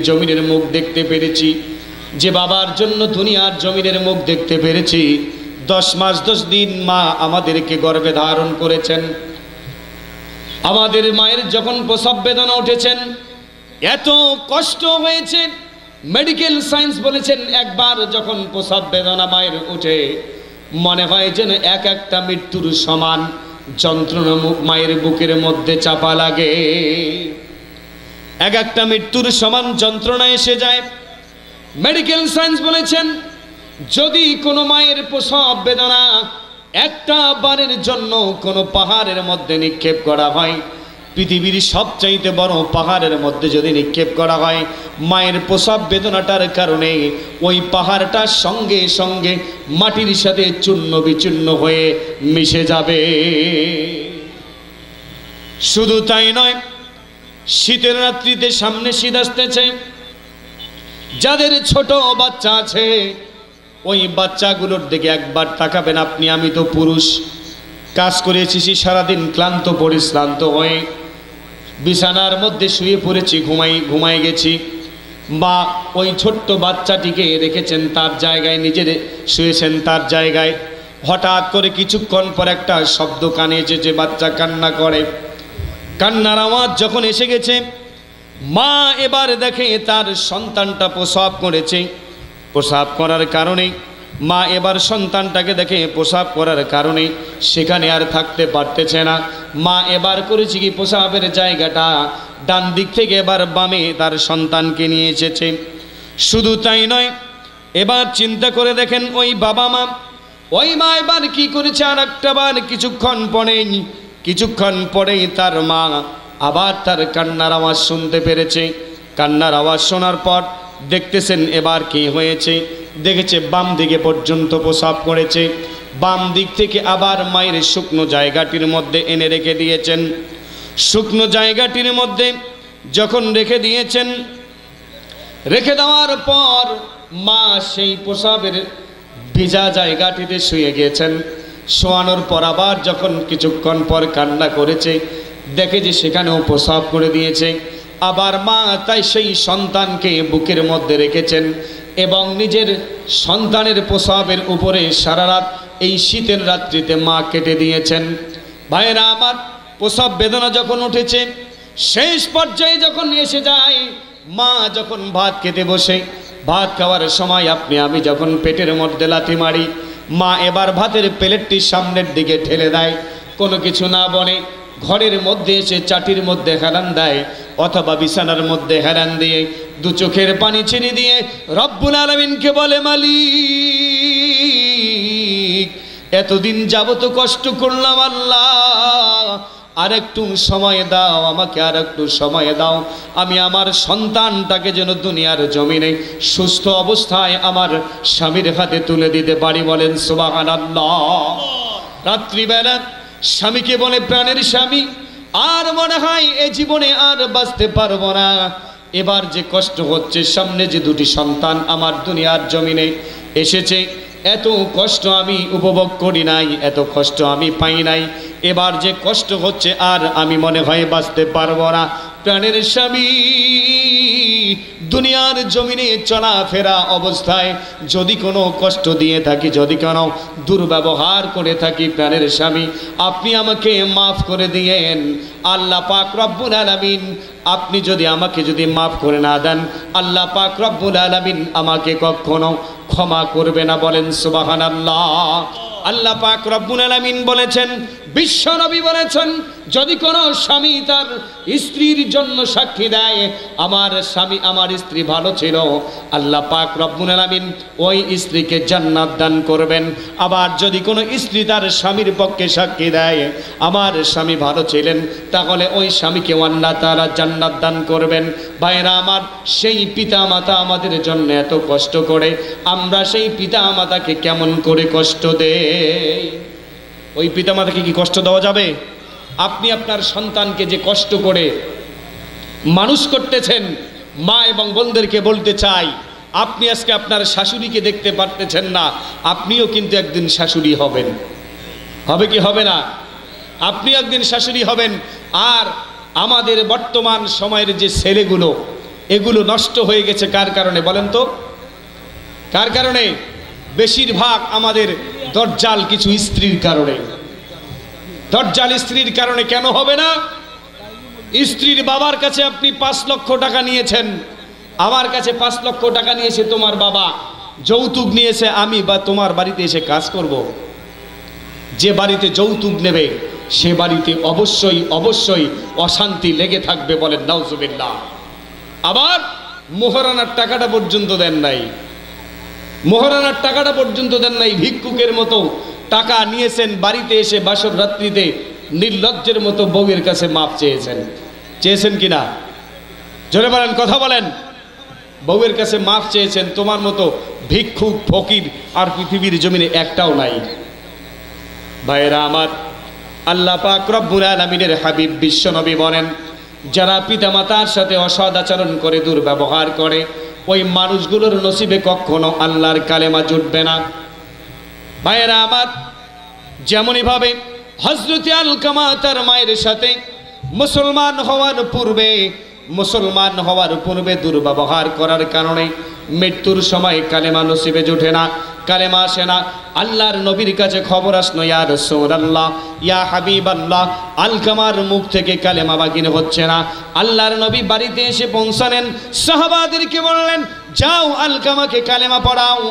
জমিনের মুখ দেখতে পেরেছি, যে বাবার জন্য দুনিয়ার জমিনের মুখ দেখতে পেরেছি। 10 মাস 10 দিন মা আমাদেরকে গর্ভে ধারণ করেছেন। আমাদের মায়ের যখন প্রসব বেদনা উঠেছেন, এত কষ্ট হয়েছে, মেডিকেল সায়েন্স বলেছেন একবার যখন প্রসব বেদনা মায়ের উঠে, মনে হয় যেন একটা মৃত্যুর সমান যন্ত্রণা মায়ের বুকের মধ্যে চাপা লাগে, একটা মৃত্যুর সমান যন্ত্রণা এসে যায়। মেডিকেল সায়েন্স বলেছেন, যদি কোনো মায়ের প্রসব বেদনা একটা বারের জন্য কোনো পাহাড়ের মধ্যে নিক্ষেপ করা হয়, পৃথিবীর সবচাইতে বড় পাহাড়ের মধ্যে যদি নিক্ষেপ করা হয়, মায়ের প্রসব বেদনাটার কারণে ওই পাহাড়টার সঙ্গে সঙ্গে মাটির সাথে চূর্ণ বিচূর্ণ হয়ে মিশে যাবে। শুধু তাই নয়, শীতের রাত্রিতে সামনে শীত আসতেছে, যাদের ছোট বাচ্চা আছে ওই বাচ্চাগুলোর দিকে একবার তাকাবেন আপনি। আমি তো পুরুষ, কাজ করে এসেছি সারাদিন, ক্লান্ত পরিশ্রান্ত হয়ে বিছানার মধ্যে শুয়ে পড়েছি, ঘুমাই গেছি, বা ওই ছোট্ট বাচ্চাটিকে রেখেছেন তার জায়গায়, নিজে শুয়েছেন তার জায়গায়। হঠাৎ করে কিছুক্ষণ পর একটা শব্দ কানে এসেছে, বাচ্চা কান্না করে। কান্নার আওয়াজ যখন এসে গেছে, মা এবার দেখে তার সন্তানটা প্রসব করেছে। প্রসব করার কারণে মা এবার সন্তানটাকে দেখে প্রসব করার কারণে সেখানে আর থাকতে পারতেছে না। মা এবার করেছে কি, প্রসবের জায়গাটা ডান দিক থেকে এবার বামে তার সন্তানকে নিয়ে এসেছে। শুধু তাই নয়, এবার চিন্তা করে দেখেন ওই বাবা মা, ওই মা এবার কি করেছে, আর একটা বার কিছুক্ষণ পরেই তার মা আবার তার কান্নার আওয়াজ শুনতে পেরেছে। কান্নার আওয়াজ শোনার পর দেখতেছেন এবার কি হয়েছে। দেখেছে বাম দিকে পর্যন্ত প্রসাব করেছে, বাম দিক থেকে আবার মায়ের শুকনো জায়গাটির মধ্যে এনে রেখে দিয়েছেন। শুকনো জায়গাটির মধ্যে যখন রেখে দিয়েছেন, রেখে দেওয়ার পর মা সেই প্রসাবের ভিজা জায়গাটিতে শুয়ে গিয়েছেন। শোয়ানোর পর আবার যখন কিছুক্ষণ পর কান্না করেছে, দেখে যে সেখানেও প্রসাব করে দিয়েছে। আবার মা তাই সেই সন্তানকে বুকের মধ্যে রেখেছেন এবং নিজের সন্তানের প্রসাবের উপরে সারা রাত এই শীতের রাত্রিতে মা কেটে দিয়েছেন। ভাইয়েরা আমার, প্রসব বেদনা যখন উঠেছে, শেষ পর্যায়ে যখন এসে যায়, মা যখন ভাত খেতে বসে, ভাত খাওয়ার সময় আপনি আমি যখন পেটের মধ্যে লাথি মারি, মা এবার ভাতের প্লেটটি সামনের দিকে ঠেলে দেয়। কোনো কিছু না বলে ঘরের মধ্যে এসে চাটির মধ্যে হেলান দেয় অথবা বিছানার মধ্যে হেলান দিয়ে দু চোখের পানি ছেড়ে দিয়ে রব্বুল আলামিনকে বলে, মালিক, এতদিন যাবত কষ্ট করলাম, আল্লাহ আর একটু সময় দাও, আমাকে আর একটু সময় দাও, আমি আমার সন্তানটাকে যেন দুনিয়ার জমিনে সুস্থ অবস্থায় আমার স্বামীর হাতে তুলে দিতে পারি। বলেন সুবহানাল্লাহ। রাত্রিবেলা স্বামীকে বলে, প্রাণের স্বামী, আর মনে হয় এ জীবনে আর বাঁচতে পারবো না। এবার যে কষ্ট হচ্ছে, সামনে যে দুটি সন্তান আমার দুনিয়ার জমিনে এসেছে, এত কষ্ট আমি উপভোগ করি নাই, এত কষ্ট আমি পাই নাই। এবার যে কষ্ট হচ্ছে আর আমি মনে হয় বাঁচতে পারবো না। প্রাণের স্বামী, দুনিয়ার জমিনে চলাফেরা অবস্থায় যদি কোনো কষ্ট দিয়ে থাকি, যদি কোনো দুর্ব্যবহার করে থাকি, প্রাণের স্বামী আপনি আমাকে মাফ করে দিয়েন। আল্লাহ পাক রব্বুল আলামিন আপনি যদি আমাকে যদি মাফ করে না দেন, আল্লাহ পাক রব্বুল আলামিন আমাকে কখনো ক্ষমা করবে না। বলেন সুবহানাল্লাহ। আল্লাহ পাক রব্বুল আলামিন বলেছেন, বিশ্ব নবী বলেছেন, যদি কোনো স্বামী তার স্ত্রীর জন্য সাক্ষী দেয় আমার স্বামী আমার স্ত্রী ভালো ছিল, আল্লাহ পাক রব্বুল আলামিন ওই স্ত্রীকে জান্নাত দান করবেন। আবার যদি কোনো স্ত্রী তার স্বামীর পক্ষে সাক্ষী দেয় আমার স্বামী ভালো ছিলেন, তাহলে ওই স্বামীকে আল্লাহ তাআলা জান্নাত দান করবেন। ভাইরা আমার, সেই পিতা মাতা আমাদের জন্য এত কষ্ট করে, আমরা সেই পিতা মাতাকে কেমন করে কষ্ট দেই? ওই পিতা মাতাকে কি কষ্ট দেওয়া যাবে? আপনি আপনার সন্তানকে যে কষ্ট করে মানুষ করতেছেন, মা এবং বোনদেরকে বলতে চাই, আপনি আজকে আপনার শাশুড়িকে দেখতে পারতেছেন না, আপনিও কিন্তু একদিন শাশুড়ি হবেন। হবে কি হবে না? আপনি একদিন শাশুড়ি হবেন। আর আমাদের বর্তমান সময়ের যে ছেলেগুলো, এগুলো নষ্ট হয়ে গেছে কার কারণে বলেন তো? কার কারণে? বেশিরভাগ আমাদের দজ্জাল কিছু স্ত্রীর কারণে। দজ্জাল স্ত্রীর কারণে। কেন হবে না? স্ত্রীর বাবার কাছে আপনি 5 লক্ষ টাকা নিয়েছেন, আমার কাছে 5 লক্ষ টাকা নিয়েছে তোমার বাবা, যৌতুক নিয়েছে, আমি বা তোমার বাড়িতে এসে কাজ করব। যে বাড়িতে যৌতুক নেবে সে বাড়িতে অবশ্যই অবশ্যই অশান্তি লেগে থাকবে। বলেন নাউজুবিল্লাহ। আবার মোহরানার টাকাটা পর্যন্ত দেন নাই, মোহরানার টাকাটা পর্যন্ত দেন নাই, ভিক্ষুকের মতো টাকা নিয়েছেন, বাড়িতে এসে বাসর রাত্রিতে নির্লজ্জের মতো বউয়ের কাছে মাপ চেয়েছেন। চেয়েছেন কিনা? জোরে বলেন, কথা বলেন। বউয়ের কাছে মাপ চেয়েছেন। তোমার মতো ভিক্ষুক ফকির আর পৃথিবীর জমিনে একটাও নাই। ভাইয়েরা আমার, আল্লাহ পাক রব্বুল আলামিনের হাবিব বিশ্ব নবী বলেন, যারা পিতামাতার সাথে অসৎ আচরণ করে, দুর্ব্যবহার করে, ওই মানুষগুলোর নসিবে কখনো আল্লাহর কালেমা জুটবে না। ভাইয়েরা আমার, যেমনইভাবে হযরতে আলকামা তার মায়ের সাথে মুসলমান হওয়ার পূর্বে দুর্ব্যবহার করার কারণে মৃত্যুর সময় কালেমা নসিবে জুটে না, কালেমা আসে না। আল্লাহর নবীর কাছে খবর আসলো, ইয়া রাসূলুল্লাহ, ইয়া হাবিবাল্লাহ, আলকামার মুখ থেকে কালেমা বাগির হচ্ছে না। আল্লাহর নবী বাড়িতে এসে পৌঁছালেন, সাহাবাদেরকে বললেন, যাও আলকামাকে কালেমা পড়াও।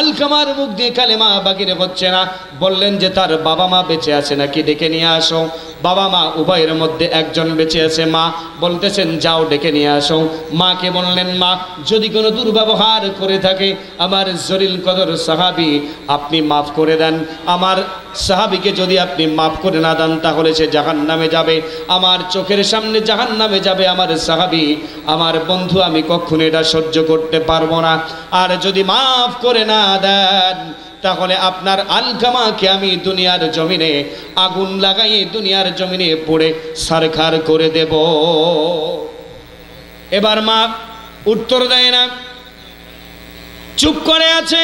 আলকামার মুখ দিয়ে কালেমা বাগির হচ্ছে না। বললেন যে তার বাবা মা বেঁচে আছে নাকি, ডেকে নিয়ে আসো। বাবা মা উভয়ের মধ্যে একজন বেঁচে আছে। মা বলতেছেন যাও ডেকে নিয়ে আসো। মাকে বললেন মা যদি কোনো দুর্ব্যবহার করে থাকে আমার জলিল কদর সাহাবী আপনি মাফ করে দেন। আমার সাহাবীকে যদি আপনি মাফ করে না দেন তাহলে সে জাহান্নামে যাবে, আমার চোখের সামনে জাহান্নামে যাবে আমার সাহাবী, আমার বন্ধু, আমি কখনো এটা সহ্য করতে পারবো না। আর যদি মাফ করে না দেন তাহলে আপনার আলকামাকে আমি দুনিয়ার জমিনে আগুন লাগাই দুনিয়ার জমিনে পড়ে ছারখার করে দেব। এবার মা উত্তর দেয় না, চুপ করে আছে।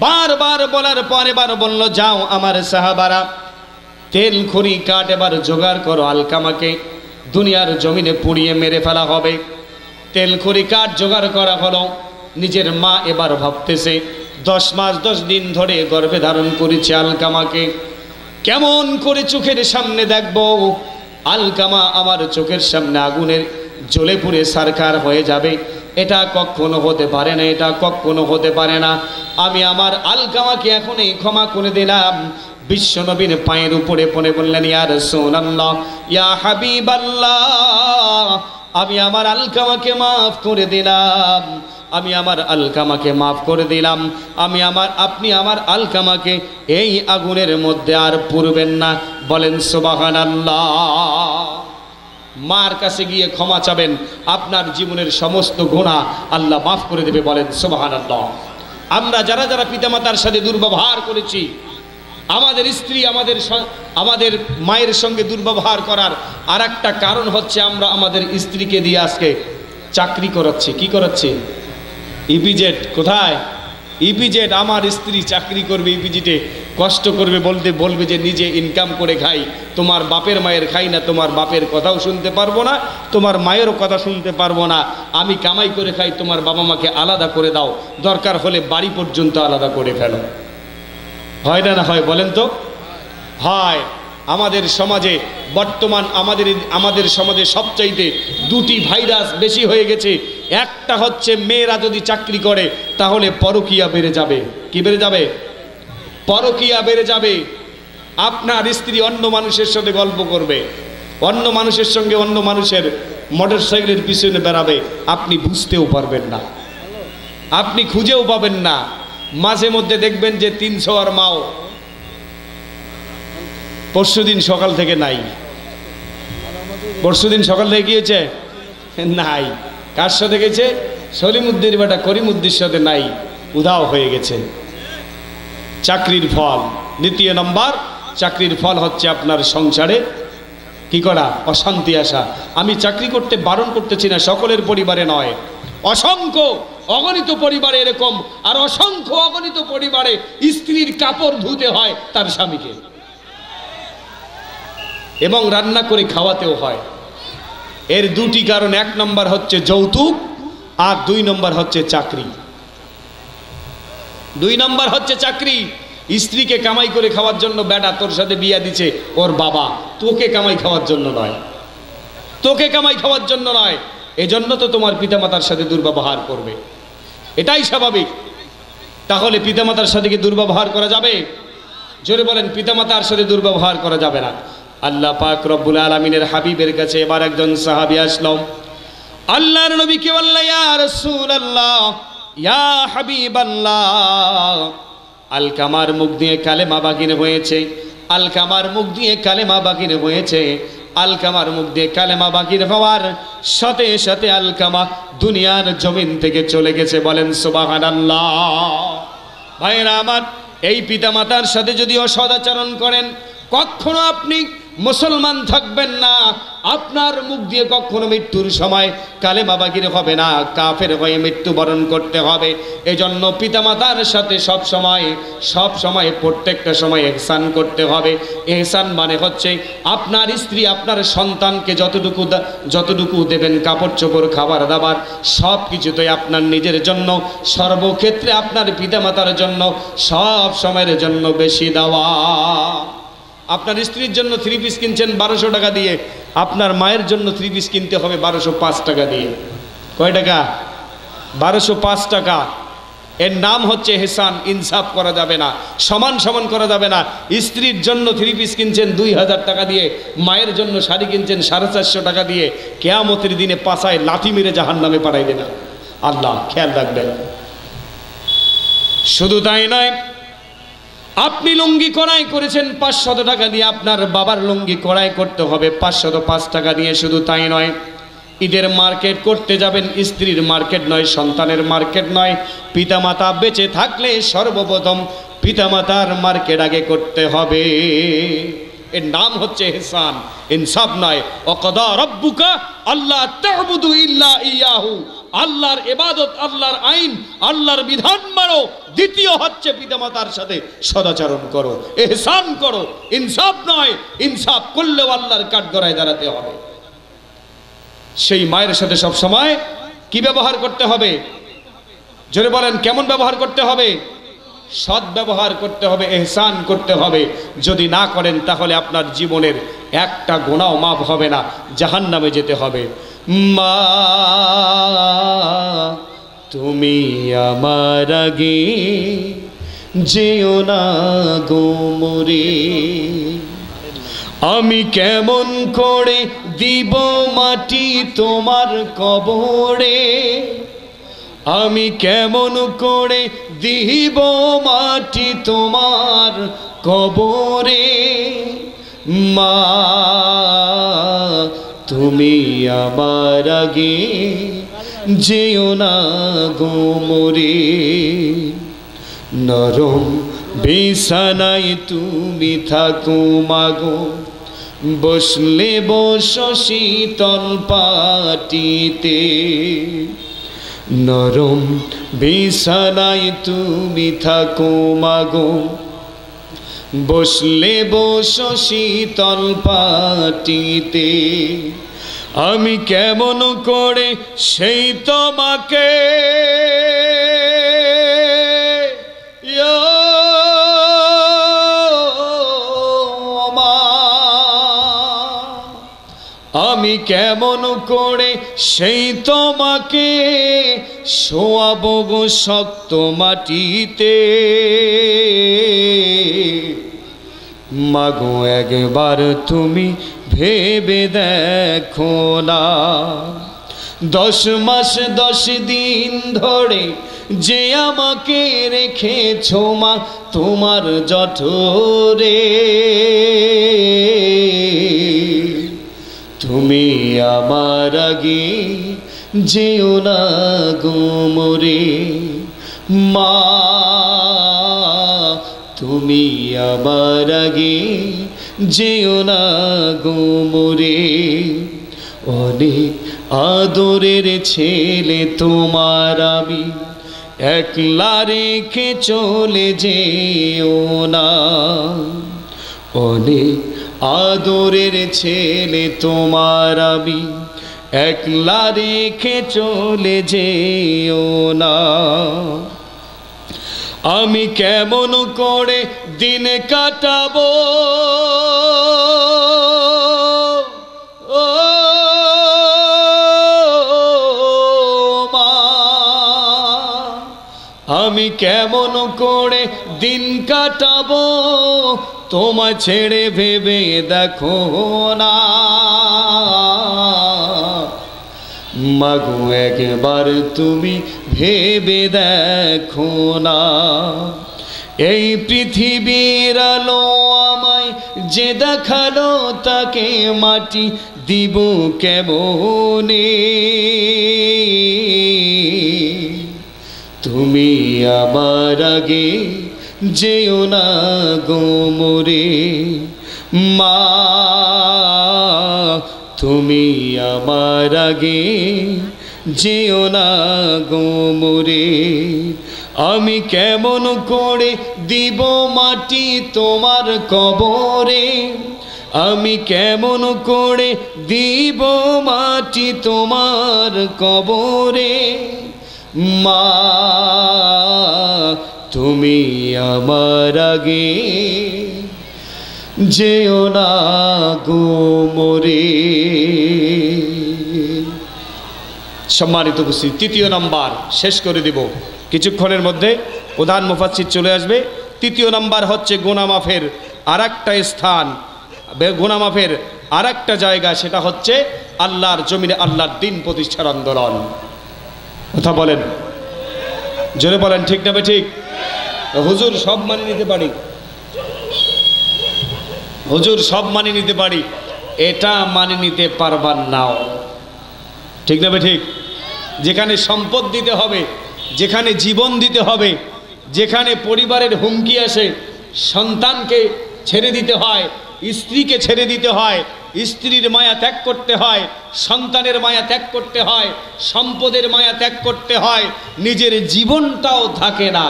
বারবার বলার পর এবার বলল যাও আমার সাহাবারা তেল খড়ি কাঠ এবার জোগাড় করো, আলকামাকে দুনিয়ার জমিনে পুড়িয়ে মেরে ফেলা হবে। তেল খড়ি কাঠ জোগাড় করা হলো। নিজের মা এবার ভাবতেছে 10 মাস 10 দিন ধরে গর্ভে ধারণ করেছে আলকামাকে, কেমন করে চোখের সামনে দেখব আলকামা আমার চোখের সামনে আগুনের জ্বলে পুড়ে ছারখার হয়ে যাবে। এটা কখনো হতে পারে না, এটা কখনো হতে পারে না। আমি আমার আলকামাকে এখনই ক্ষমা করে দিলাম। বিশ্বনবীর পায়ের উপরে পড়ে বললেন ইয়া রাসূলুল্লাহ ইয়া হাবিবাল্লাহ আমি আমার আলকামাকে মাফ করে দিলাম, আমি আমার আলকামাকে মাফ করে দিলাম, আপনি আমার আলকামাকে এই আগুনের মধ্যে আর পুড়বেন না। বলেন সুবহানাল্লাহ। মার কাছে গিয়ে ক্ষমা চাবেন, আপনার জীবনের সমস্ত গুনাহ আল্লাহ মাফ করে দেবে। বলেন সুবহানাল্লাহ। আমরা যারা যারা পিতামাতার সাথে দুর্ব্যবহার করেছি, আমাদের স্ত্রী আমাদের মায়ের সঙ্গে দুর্ব্যবহার করার আর একটা কারণ হচ্ছে আমরা আমাদের স্ত্রীকে দিয়ে আজকে চাকরি করাচ্ছি। কি করাচ্ছি? ইপিজেড। কোথায়? ইপিজেড। আমার স্ত্রী চাকরি করবে ইপিজেডে, কষ্ট করবে, বলবে যে নিজে ইনকাম করে খাই, তোমার বাপের মায়ের খাই না, তোমার বাপের কথাও শুনতে পারবো না, তোমার মায়েরও কথা শুনতে পারবো না, আমি কামাই করে খাই, তোমার বাবা মাকে আলাদা করে দাও, দরকার হলে বাড়ি পর্যন্ত আলাদা করে ফেলো। হয় না? না হয়? বলেন তো। হয়। আমাদের সমাজে বর্তমান আমাদের সমাজে সবচাইতে 2টি ভাইরাস বেশি হয়ে গেছে। একটা হচ্ছে মেয়েরা যদি চাকরি করে তাহলে পরকীয়া বেড়ে যাবে। কি বেড়ে যাবে? পরকীয়া বেড়ে যাবে। আপনার স্ত্রী অন্য মানুষের সাথে গল্প করবে, অন্য মানুষের সঙ্গে অন্য মানুষের মোটরসাইকেলের পিছনে বেড়াবে, আপনি বুঝতেও পারবেন না, আপনি খুঁজেও পাবেন না। মাঝে মধ্যে দেখবেন যে 300 আর মাও পরশুদিন সকাল থেকে নাই। পরশুদিন সকাল থেকে কি হয়েছে? নাই। কার সাথে গেছে? সলিমুদ্দিন বেটা করিমুদ্দির সাথে নাই, উধাও হয়ে গেছে। চাকরির ফল। দ্বিতীয় নম্বর, চাকরির ফল হচ্ছে আপনার সংসারে কি করা? অশান্তি আসা। আমি চাকরি করতে বারণ করতেছি না, সকলের পরিবারে নয়, অসংখ্য অগণিত পরিবারে এরকম, আর অসংখ্য অগণিত পরিবারে স্ত্রীর কাপড় ধুতে হয় তার স্বামীকে, এবং রান্না করে খাওয়াতেও হয়। এর 2টি কারণ। 1 নম্বর হচ্ছে যৌতুক, আর 2 নম্বর হচ্ছে চাকরি। 2 নম্বর হচ্ছে চাকরি। স্ত্রীকে কামাই করে খাওয়ার জন্য বেটা তোর সাথে বিয়া দিছে ওর বাবা, তোকে কামাই খাওয়ার জন্য নয়, তোকে কামাই খাওয়ার জন্য নয়। এজন্য তো তোমার পিতামাতার সাথে দুর্ব্যবহার করবে, এটাই স্বাভাবিক। তাহলে পিতামাতার সাথে কি দুর্ব্যবহার করা যাবে? জোরে বলেন, পিতামাতার সাথে দুর্ব্যবহার করা যাবে না। আল্লাহ পাক রব্বুল আলামিনের হাবিবের কাছে এবার একজন সাহাবী আসলো। আল্লাহর নবীকে বলল ইয়া রাসূলুল্লাহ ইয়া হাবিবাল্লাহ, আলকামার মুখ দিয়ে কালেমা বাগিন হয়েছে, আলকামার মুখ দিয়ে কালেমা বাগিন হয়েছে। আলকামার মুখ দিয়ে কালেমা বাগির হওয়ার সাথে সাথে আলকামা দুনিয়ার জমিন থেকে চলে গেছে। বলেন সুবহানাল্লাহ। ভাইরা আমার, এই পিতামাতার সাথে যদি অসদাচরণ করেন কখনো আপনি মুসলমান থাকবেন না। আপনার মুখ দিয়ে কখনো মৃত্যুর সময় কালেমা বাগির হবে না, কাফের হয়ে মৃত্যুবরণ করতে হবে। এজন্য পিতামাতার সাথে সব সময় প্রত্যেকটা সময় ইহসান করতে হবে। ইহসান মানে হচ্ছে আপনার স্ত্রী আপনার সন্তানকে যতটুকু দেবেন, কাপড় চোপড় খাবার দাবার সব কিছুতেই আপনার নিজের জন্য, সর্বক্ষেত্রে আপনার পিতামাতার জন্য সব সময়ের জন্য বেশি দেওয়া। আপনার স্ত্রীর জন্য 3 পিস কিনছেন 1200 টাকা দিয়ে, আপনার মায়ের জন্য 3 পিস কিনতে হবে 1205 টাকা দিয়ে। কয় টাকা? 1205 টাকা। এর নাম হচ্ছে এহসান। ইনসাফ করা যাবে না, সমান সমান করা যাবে না। স্ত্রীর জন্য 3 পিস কিনছেন 2000 টাকা দিয়ে, মায়ের জন্য শাড়ি কিনছেন 450 টাকা দিয়ে, কিয়ামতের দিনে পাছায় লাথি মেরে জাহান্নামে পাঠাইবে না। আল্লাহ খেয়াল রাখবেন। শুধু তাই নয়, আপনি লুঙ্গি ক্রয় করেছেন 500 টাকা দিয়ে, আপনার বাবার লুঙ্গি ক্রয় করতে হবে 505 টাকা দিয়ে। শুধু তাই নয়, ঈদের মার্কেট করতে যাবেন, স্ত্রীর মার্কেট নয়, সন্তানের মার্কেট নয়, পিতামাতা বেঁচে থাকলে সর্বপ্রথম পিতামাতার মার্কেট আগে করতে হবে। এর নাম হচ্ছে ইহসান, ইনসাফ নয়। ওয়াকাদা রাব্বুকা আল্লা তা'বুদু ইল্লা ইয়াহু, আল্লাহর ইবাদত, আল্লাহর আইন, আল্লাহর বিধান মানো। দ্বিতীয় হচ্ছে পিতামাতার সাথে সদাচরণ করো, ইহসান করো। ইনসাফ নয়, ইনসাফ করলেও আল্লাহর কাঠগড়ায় দাঁড়াতে হবে। সেই মায়ের সাথে সব সময় কি ব্যবহার করতে হবে? জোরে বলেন, কেমন ব্যবহার করতে হবে? সৎ ব্যবহার করতে হবে, ইহসান করতে হবে। যদি না করেন তাহলে আপনার জীবনের একটা গুনাহ মাফ হবে না, জাহান্নামে যেতে হবে। মা তুমি আমার আগে যেও না গো মরে, আমি কেমন করে দিব মাটি তোমার কবরে, আমি কেমন করে দিব মাটি তোমার কবরে। মা তুমি আমার আগে যেও না গো মরে, নরম বিছানায় তুমি থাকো মাগো, বসলে বসো শীতল পাটিতে, নরম বিছানায় তুমি থাকো মাগো, বসলে বসো শীতল পাটিতে। আমি কেমন করে সেই তোমাকে আমি কেমন করে সেই তোমাকে শোয়াবো গো শক্ত মাটিতে। মাগো একবার তুমি ভেবে দেখো না, 10 মাস 10 দিন ধরে যে আমাকে রেখেছো মা তোমার জঠরে, তুমি আমার আগে যেও না গো মরে। মা তুমি আমার আগে যেও না গো মরে, অনেক আদরের ছেলে তোমার আমি, একলা রেখে চলে যেও না। অনেক আদরের ছেলে তোমার আমি, একলা রেখে চলে যেও না। আমি কেমন করে দিন কাটাবো ও মা, আমি কেমন করে দিন কাটাবো তোমায় ছেড়ে ভেবে দেখো না। মাগো একবার তুমি ভেবে দেখো না, এই পৃথিবীর আলো আমায় যে দেখালো তাকে মাটি দিব কেমনে। তুমি আমার আগে যেও না গো মরে। মা তুমি আমার আগে যেও না গো মরে। আমি কেমন করে দিব মাটি তোমার কবরে, আমি কেমন করে দিব মাটি তোমার কবরে। মা তুমি আমার আগে যেও না গো মরে। সম্মানিত উপস্থিতি, তৃতীয় নাম্বার শেষ করে দেব। কিছুক্ষণের মধ্যে প্রধান মুফাসসির চলে আসবে। তৃতীয় নাম্বার হচ্ছে গুনাহ মাফের আরেকটা স্থান, গুনাহ মাফের আরেকটা জায়গা, সেটা হচ্ছে আল্লাহর জমিনে আল্লাহর দ্বীন প্রতিষ্ঠার আন্দোলন। কথা বলেন, জোরে বলেন, ঠিক না ঠিক? হুজুর সব মানিয়ে নিতে পারি, হুজুর সব মানিয়ে নিতে পারি, এটা মানিয়ে নিতে পারবার নাও, ঠিক না ঠিক? যেখানে সম্পদ দিতে হবে, যেখানে জীবন দিতে হবে, যেখানে পরিবারের হুমকি আসে, সন্তানকে ছেড়ে দিতে হয়, স্ত্রীকে ছেড়ে দিতে হয়, স্ত্রীর মায়া ত্যাগ করতে হয়, সন্তানের মায়া ত্যাগ করতে হয়, সম্পদের মায়া ত্যাগ করতে হয়, নিজের জীবনটাও থাকে না,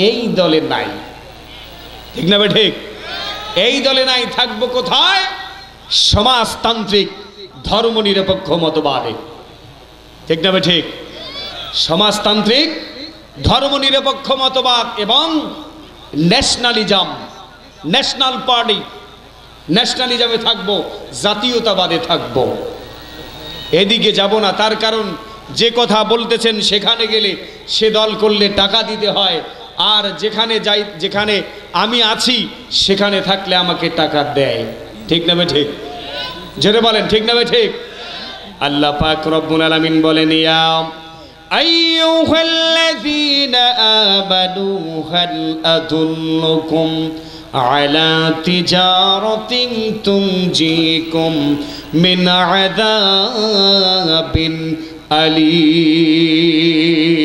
এই দলে নাই, ঠিক না ঠিক? এই দলে নাই, থাকবো কোথায়? সমাজতান্ত্রিক ধর্মনিরপেক্ষ মতবাদে, ঠিক না ঠিক? সমাজতান্ত্রিক ধর্মনিরপেক্ষ মতবাদ এবং ন্যাশনালিজম, ন্যাশনাল পার্টি, ন্যাশনালিজমে থাকবো, জাতীয়তাবাদে থাকবো, এদিকে যাব না। তার কারণ যে কথা বলতেছেন সেখানে গেলে সে দল করলে টাকা দিতে হয়, আর যেখানে যাই, যেখানে আমি আছি সেখানে থাকলে আমাকে টাকা দেয়, ঠিক না ঠিক? জোরে বলেন, ঠিক না ঠিক? আল্লাহ পাক রব্বুল আলামিন বলেন, ইয়া আইয়ুহাল্লাযীনা আমানু হাল আদুল্লুকুম আলা তিজারাতিন তুনজিকুম মিন আযাবিন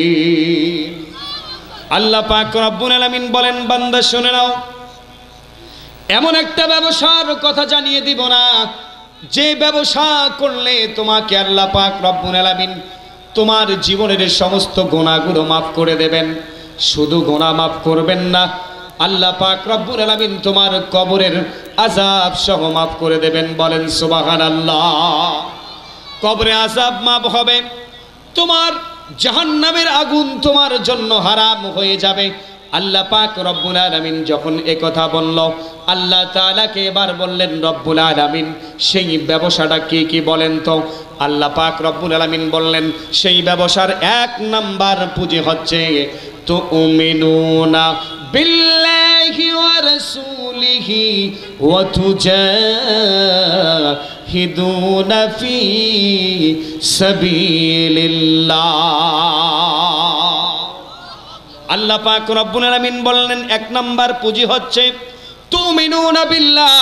আলীম। আল্লাহ পাক রব্বুল আলামিন বলেন, বান্দা শুনে নাও, এমন একটা ব্যবসার কথা জানিয়ে দিব না, যে ব্যবসা করলে তোমাকে আল্লাহ পাক রব্বুল আলামিন তোমার জীবনের সমস্ত গুনাহগুলো মাফ করে দেবেন। শুধু গুনাহ মাফ করবেন না, আল্লাহ পাক রব্বুল আলামিন তোমার কবরের আযাব সহ মাফ করে দেবেন। বলেন সুবহানাল্লাহ। কবরে আযাব মাফ হবে, তোমার জাহান্নামের আগুন তোমার জন্য হারাম হয়ে যাবে। আল্লাহ পাক রব্বুল আলামিন যখন একথা বলল, আল্লাহ তাআলাকে এবার বললেন রব্বুল আলামিন সেই ব্যবসাটা কি বলেন তো? আল্লাহ পাক রব্বুল আলামিন বললেন, সেই ব্যবসার এক নাম্বার পুঁজি হচ্ছে তুমিনুনা বিল্লাহি ওয়া রাসূলিহি ওয়া তুজাহিদুনা ফি সাবিলিল্লাহ। আল্লাহ পাক রব্বুল আলামিন বললেন, এক নাম্বার পুঁজি হচ্ছে তুমিনুনা বিল্লাহ,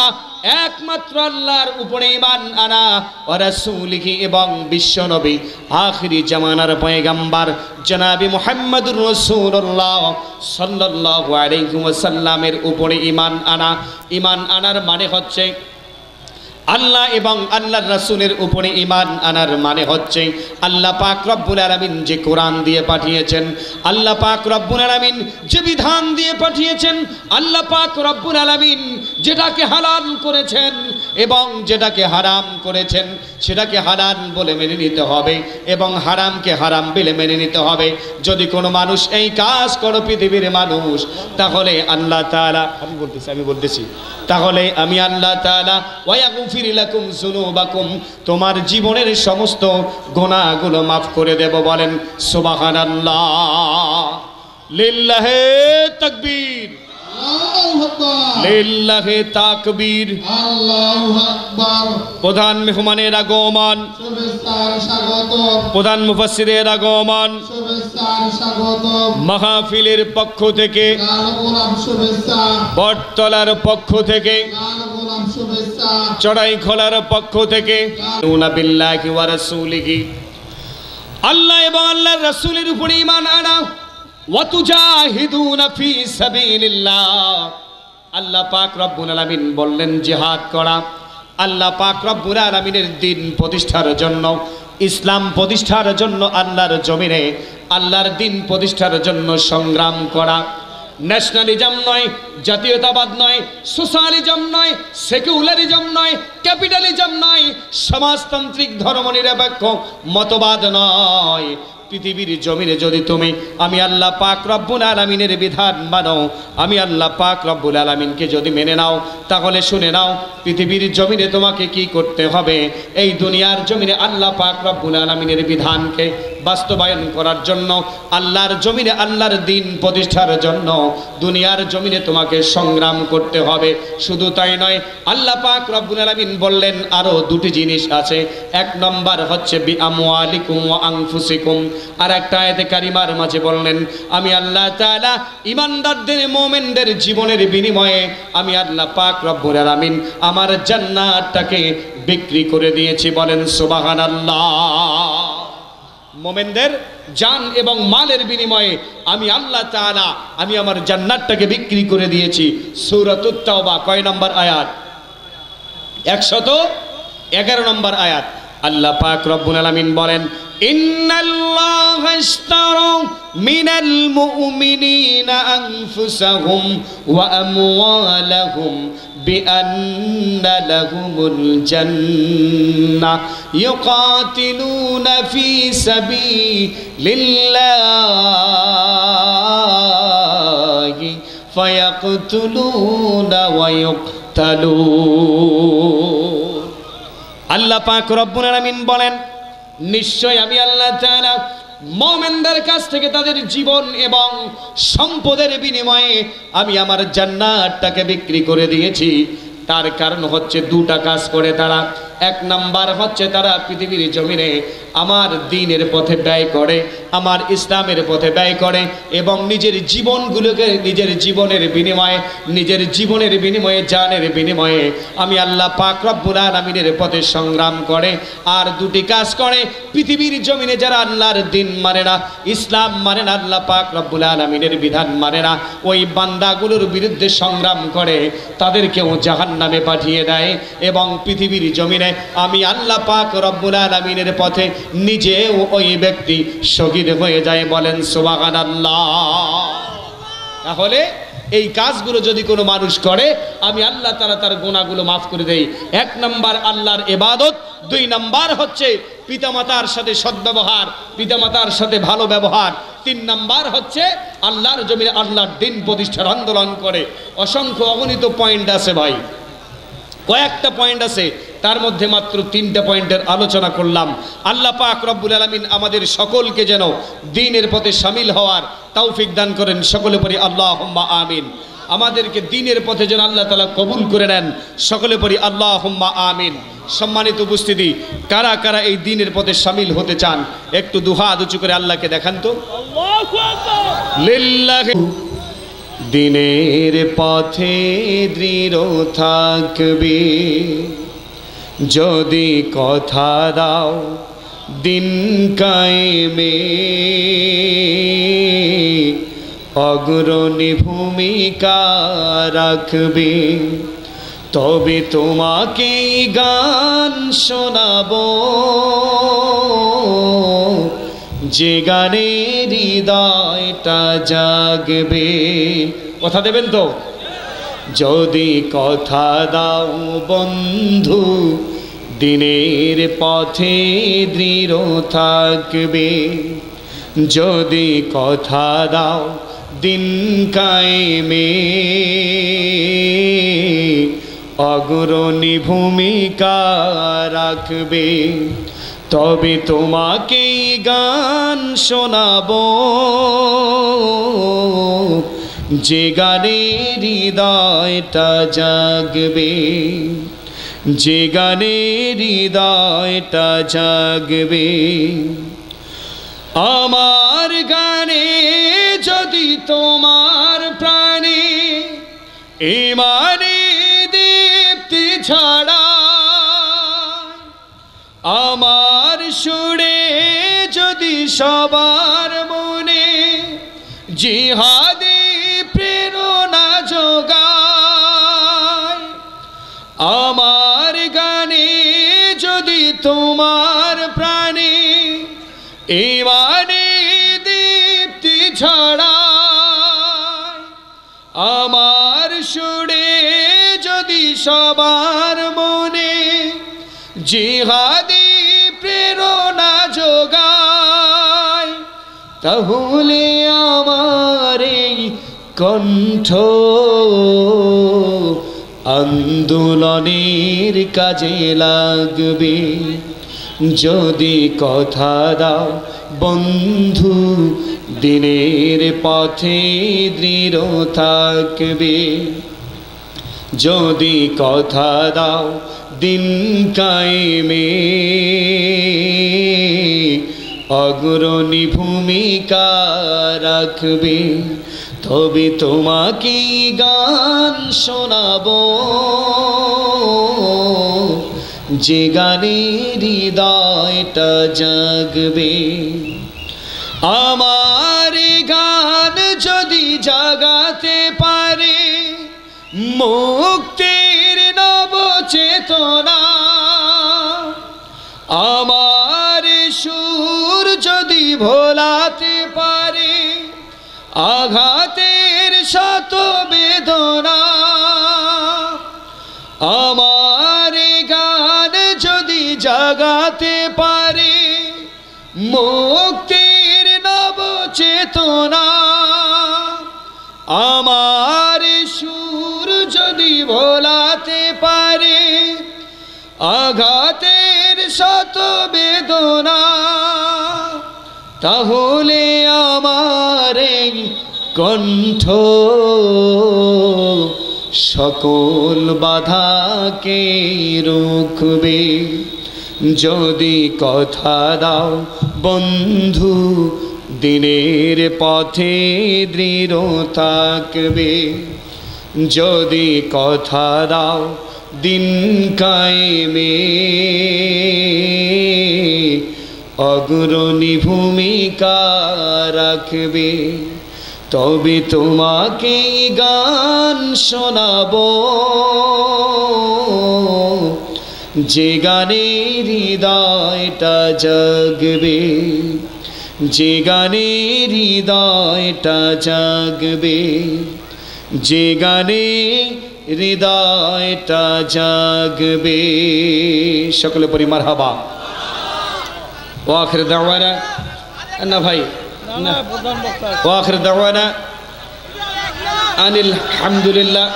একমাত্র আল্লাহর উপরে ঈমান আনা, ওয়া রাসূলিহি এবং বিশ্বনবী আখিরি জামানার পয়গম্বর জনাবি মুহাম্মদুর রাসূলুল্লাহ সাল্লাল্লাহু আলাইহি ওয়াসাল্লামের উপরে ঈমান আনা। ঈমান আনার মানে হচ্ছে আল্লাহ এবং আল্লাহর রাসূলের উপরে ঈমান আনার মানে হচ্ছে আল্লাহ পাক রব্বুল আলামিন যে কোরআন দিয়ে পাঠিয়েছেন, আল্লাহ পাক রব্বুল আলামিন যে বিধান দিয়ে পাঠিয়েছেন, আল্লাহ পাক রব্বুল আলামিন যেটাকে হালাল করেছেন এবং যেটাকে হারাম করেছেন সেটাকে হালাল বলে মেনে নিতে হবে এবং হারামকে হারাম বলে মেনে নিতে হবে। যদি কোনো মানুষ এই কাজ করে পৃথিবীর মানুষ, তাহলে আল্লাহ তাআলা, আমি বলতেছি তাহলে আমি আল্লাহ তাআলা ওয়ায়াগফির লাকুম যুনুবাকুম, তোমার জীবনের সমস্ত গুনাহগুলো মাফ করে দেব। বলেন সুবহানাল্লাহ। লিল্লাহি তাকবীর, আল্লাহু আকবার, লিল্লাহি তাকবীর, আল্লাহু আকবার। প্রধান মেহমানের আগমন, শুভেচ্ছার স্বাগতম। প্রধান মুফাসসিরের আগমন, শুভেচ্ছার স্বাগতম। মাহফিলের পক্ষ থেকে গোলাম শুভেচ্ছা, বটতলার পক্ষ থেকে গোলাম শুভেচ্ছা, চড়াইখোলার পক্ষ থেকে তুমিনুনা বিল্লাহি ওয়া রাসূলিহি, আল্লাহ এবং আল্লাহর রাসূলের উপরে ঈমান আনা, ওয়া তুজাহিদুনা ফি সাবিলিল্লাহ। আল্লাহ পাক রব্বুল আলামিন বললেন জিহাদ করা, আল্লাহ পাক রব্বুল আলামিনের দ্বীন প্রতিষ্ঠার জন্য, ইসলাম প্রতিষ্ঠার জন্য, আল্লাহর জমিনে আল্লাহর দ্বীন প্রতিষ্ঠার জন্য সংগ্রাম করা। ন্যাশনালিজম নয়, জাতীয়তাবাদ নয়, সোশ্যালিজম নয়, সেকুলারিজম নয়, ক্যাপিটালিজম নয়, সমাজতান্ত্রিক ধর্মনিরপেক্ষ মতবাদ নয়। পৃথিবীর জমিনে যদি তুমি আমি আল্লাহ পাক রব্বুল আলামিনের বিধান মানো, আমি আল্লাহ পাক রব্বুল আলামিনকে যদি মেনে নাও, তাহলে শুনে নাও পৃথিবীর জমিনে তোমাকে কি করতে হবে। এই দুনিয়ার জমিনে আল্লাহ পাক রব্বুল আলামিনের বিধানকে বাস্তবায়ন করার জন্য, আল্লাহর জমিনে আল্লাহর দিন প্রতিষ্ঠার জন্য দুনিয়ার জমিনে তোমাকে সংগ্রাম করতে হবে। শুধু তাই নয়, আল্লাহ পাক রব্বুল আলামিন বললেন আরো দুটি জিনিস আছে। এক নম্বর হচ্ছে বিআমওয়ালিকুম ওয়া আনফুসিকুম। আর একটা আয়াতে কারিমার মাঝে বললেন আমি আল্লাহ তাআলা ঈমানদারদের মুমিনদের জীবনের বিনিময়ে আমি আল্লাহ পাক রব্বুল আলামিন আমার জান্নাতটাকে বিক্রি করে দিয়েছি। বলেন সুবহানাল্লাহ। মুমিনদের জান এবং মালের বিনিময়ে আমি আল্লাহ তাআলা আমি আমার জান্নাতটাকে বিক্রি করে দিয়েছি। সূরাতুত তাওবা কয় নম্বর আয়াত? 111 নম্বর আয়াত। আল্লাহ পাক রব্বুল আলামিন বলেন ইন্নাল্লাহা ইশতারা মিনাল মুমিনিনা আনফুসাহুম ওয়া আমওয়ালাহুম বিআন্না লাহুমুল জান্নাহ ইউকাতিলুনা ফি সাবিলিল্লাহি ফায়াকতুলুনা ওয়া ইউকতালুন। আল্লাহ পাক রব্বুল আলামিন বলেন নিশ্চয় আমি আল্লাহ তাআলা মুমিনদের কাছ থেকে তাদের জীবন এবং সম্পদের বিনিময়ে আমি আমার জান্নাতটাকে বিক্রি করে দিয়েছি। তার কারণ হচ্ছে দুটা কাজ করে তারা। এক নাম্বার হচ্ছে তারা পৃথিবীর জমিনে আমার দ্বীনের পথে ব্যয় করে, আমার ইসলামের পথে ব্যয় করে এবং নিজের জীবনগুলোকে নিজের জীবনের বিনিময়ে জানের বিনিময়ে আমি আল্লাহ পাক রব্বুল আলামিনের পথে সংগ্রাম করে। আর দুটি কাজ করে পৃথিবীর জমিনে যারা আল্লাহর দ্বীন মানে না, ইসলাম মানে না, আল্লাহ পাক রব্বুল আলামিনের বিধান মানে না, ওই বান্দাগুলোর বিরুদ্ধে সংগ্রাম করে তাদেরকেও জাহান্নামে পাঠিয়ে দেয় এবং পৃথিবীর জমিনে আমি আল্লাহ পাক রব্বুল আলামিনের পথে নিজেও ওই ব্যক্তি শহীদ হয়ে যায়। বলেন সুবহানাল্লাহ। তাহলে এই কাজগুলো যদি কোনো মানুষ করে আমি আল্লাহ তাআলা তার গুনাহগুলো মাফ করে দেই। এক নাম্বার আল্লাহর ইবাদত, দুই নাম্বার হচ্ছে পিতামাতার সাথে সদ্ব্যবহার, পিতামাতার সাথে ভালো ব্যবহার, তিন নাম্বার হচ্ছে আল্লাহর জমিনে আল্লাহর দ্বীন প্রতিষ্ঠার আন্দোলন করে। অসংখ্য অগণিত পয়েন্ট আছে ভাই, কয়েকটা পয়েন্ট আছে, তার মধ্যে মাত্র 3টা পয়েন্টের আলোচনা করলাম। আল্লাহ পাক রব্বুল আলামিন আমাদের সকলকে যেন দ্বীনের পথে শামিল হওয়ার তৌফিক দান করেন। সকলে পড়ি আল্লাহুম্মা আমিন। আমাদেরকে দ্বীনের পথে যেন আল্লাহ তাআলা কবুল করে নেন। সকলে পড়ি আল্লাহুম্মা আমিন। সম্মানিত উপস্থিতি, কারা কারা এই দ্বীনের পথে শামিল হতে চান একটু দুহাত উঁচু করে আল্লাহকে দেখান তো। আল্লাহু আকবার। লিল্লাহি। দ্বীনের পথে দৃঢ় থাকবে যদি কথা দাও দিন কায়েমে, অগ্রণী ভূমিকা রাখবে, তবে তোমাকে গান শোনাবো যে গানে হৃদয়টা জাগবে। কথা দেবেন তো? যদি কথা দাও বন্ধু দিনের পথে দৃঢ় থাকবে, যদি কথা দাও দিন কায়েমে, অগ্রণী ভূমিকা রাখবে, তবে তোমাকে গান শোনাবো যে গানে হৃদয়টা জাগবে, যে গানে হৃদয়টা জাগবে। আমার গানে যদি তোমার প্রাণে ইমানে দীপ্তি ছড়া, আমার সুরে যদি সবার মনে জিহাদি প্রেরণা যোগায়, আমার গানে যদি তোমার প্রাণে ইমানে দীপ্তি ছড়ায়, আমার সুরে যদি সবার মনে জিহাদি প্রেরণা যোগায়, তাহলে আমার এই কণ্ঠ আন্দোলনের কাজে লাগবে। যদি কথা দাও বন্ধু দিনের পথে দৃঢ় থাকবে। যদি কথা দাও দিন কায়েমে, অগ্রণী ভূমিকা রাখবে। তবে তোমাকে গান শোনাবো, যে গানে হৃদয়টা জাগবে। আমার গান যদি জাগাতে পারে মুক্তির নব চেতনা, আমার সুর যদি ভোলাতে পারে আঘাতের শত বেদনা, আমার গান যদি জাগাতে পারে মুক্তির নব চেতনা, আমার সুর যদি ভোলাতে পারে আঘাতের শত বেদনা, তাহলে আমার এই কণ্ঠ সকল বাধাকে রুখবে। যদি কথা দাও বন্ধু দিনের পথে দৃঢ় থাকবে। যদি কথা দাও দিন কায়েমে, অগ্রণী ভূমিকা রাখবে। তবে তোমাকে গান শোনাবো, যে গানে হৃদয়টা জাগবে। যে গানে হৃদয়টা জাগবে। যে গানে হৃদয়টা জাগবে। সকলে পরি মারহাবা। ওয়া আখির দাওয়ানা না ভাই না, ওয়া আখির দাওয়ানা আনিল হামদুলিল্লাহ।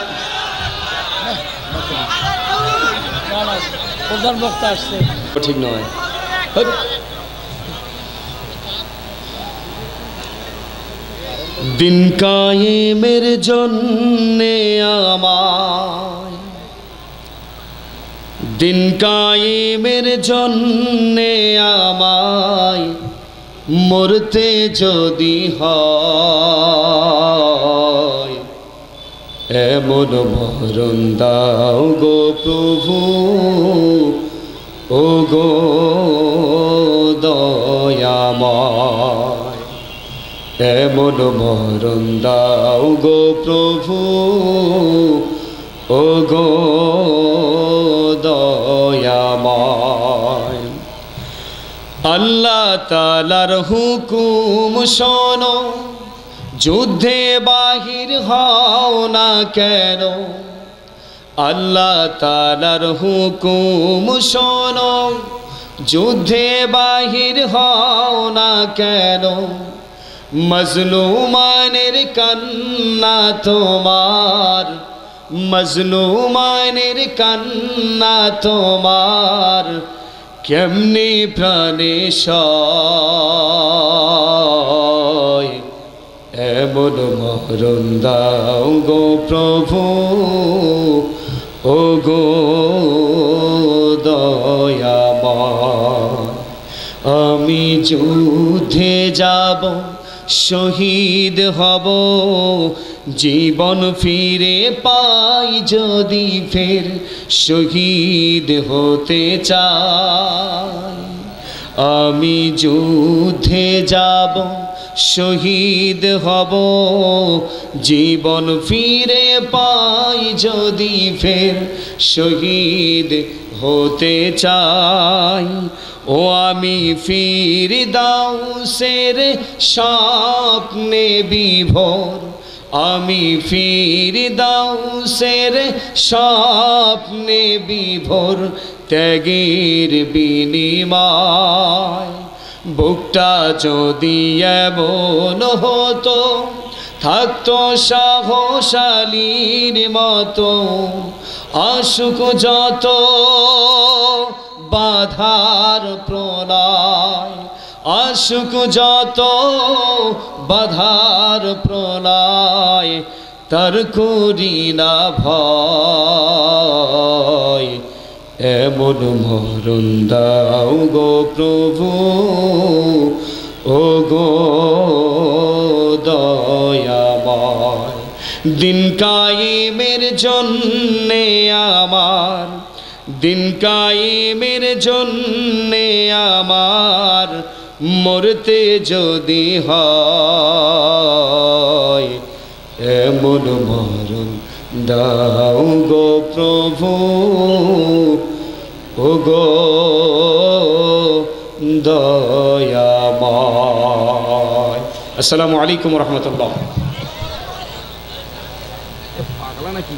প্রধান বক্তা আসছে, ঠিক নয়। দিন কায়েমের জন্যে আমায়, দিন কায়েমের জন্যে আমায় মরতে যদি হয়, এমন মরণ দাও গো প্রভু, ও গো দয়াময়। এমন মরণ দাও গো প্রভু, ও গো দয়াময়। আল্লাহ তাআলার হুকুম শোনো, যুদ্ধে বাহির হও না কেন। আল্লাহ তাআলার হুকুম শোনো, যুদ্ধে বাহির হও না কেন। মজলুমানের কান্না তোমার, মজলুমানের কান্না তোমার, কেমনে প্রাণে সয়। এমন মরণ দাও গো প্রভু, ও গো দয়াময়। আমি যুদ্ধে যাব, শহীদ হব, জীবন ফিরে পাই যদি ফের শহীদ হতে চাই। আমি যুদ্ধে যাব, শহীদ হব, জীবন ফিরে পাই যদি ফের শহীদ হতে চাই। ও আমি ফিরদাউসের স্বপ্নে বিভোর, আমি ফিরদাউসের স্বপ্নে বিভোর, ত্যাগের বিনিময়। বুকটা যদি এমন হতো, থাকতো সাহসালীর মতো, আসুক যত বাধার প্রলয়, আশুক যত বাধার প্রলয় তার করি না ভয় এমন মরণ দাও গো প্রভু ও গো দয়াময় দিন কায়েমের জন্যে আমার দিন কায়েমের জন্যে আমার মরতে যদি হয় এমন মরণ দাও গো প্রভু ও গো দয়াময়। আসসালামু আলাইকুম রহমতুল্লাহ। পাগলা নাকি?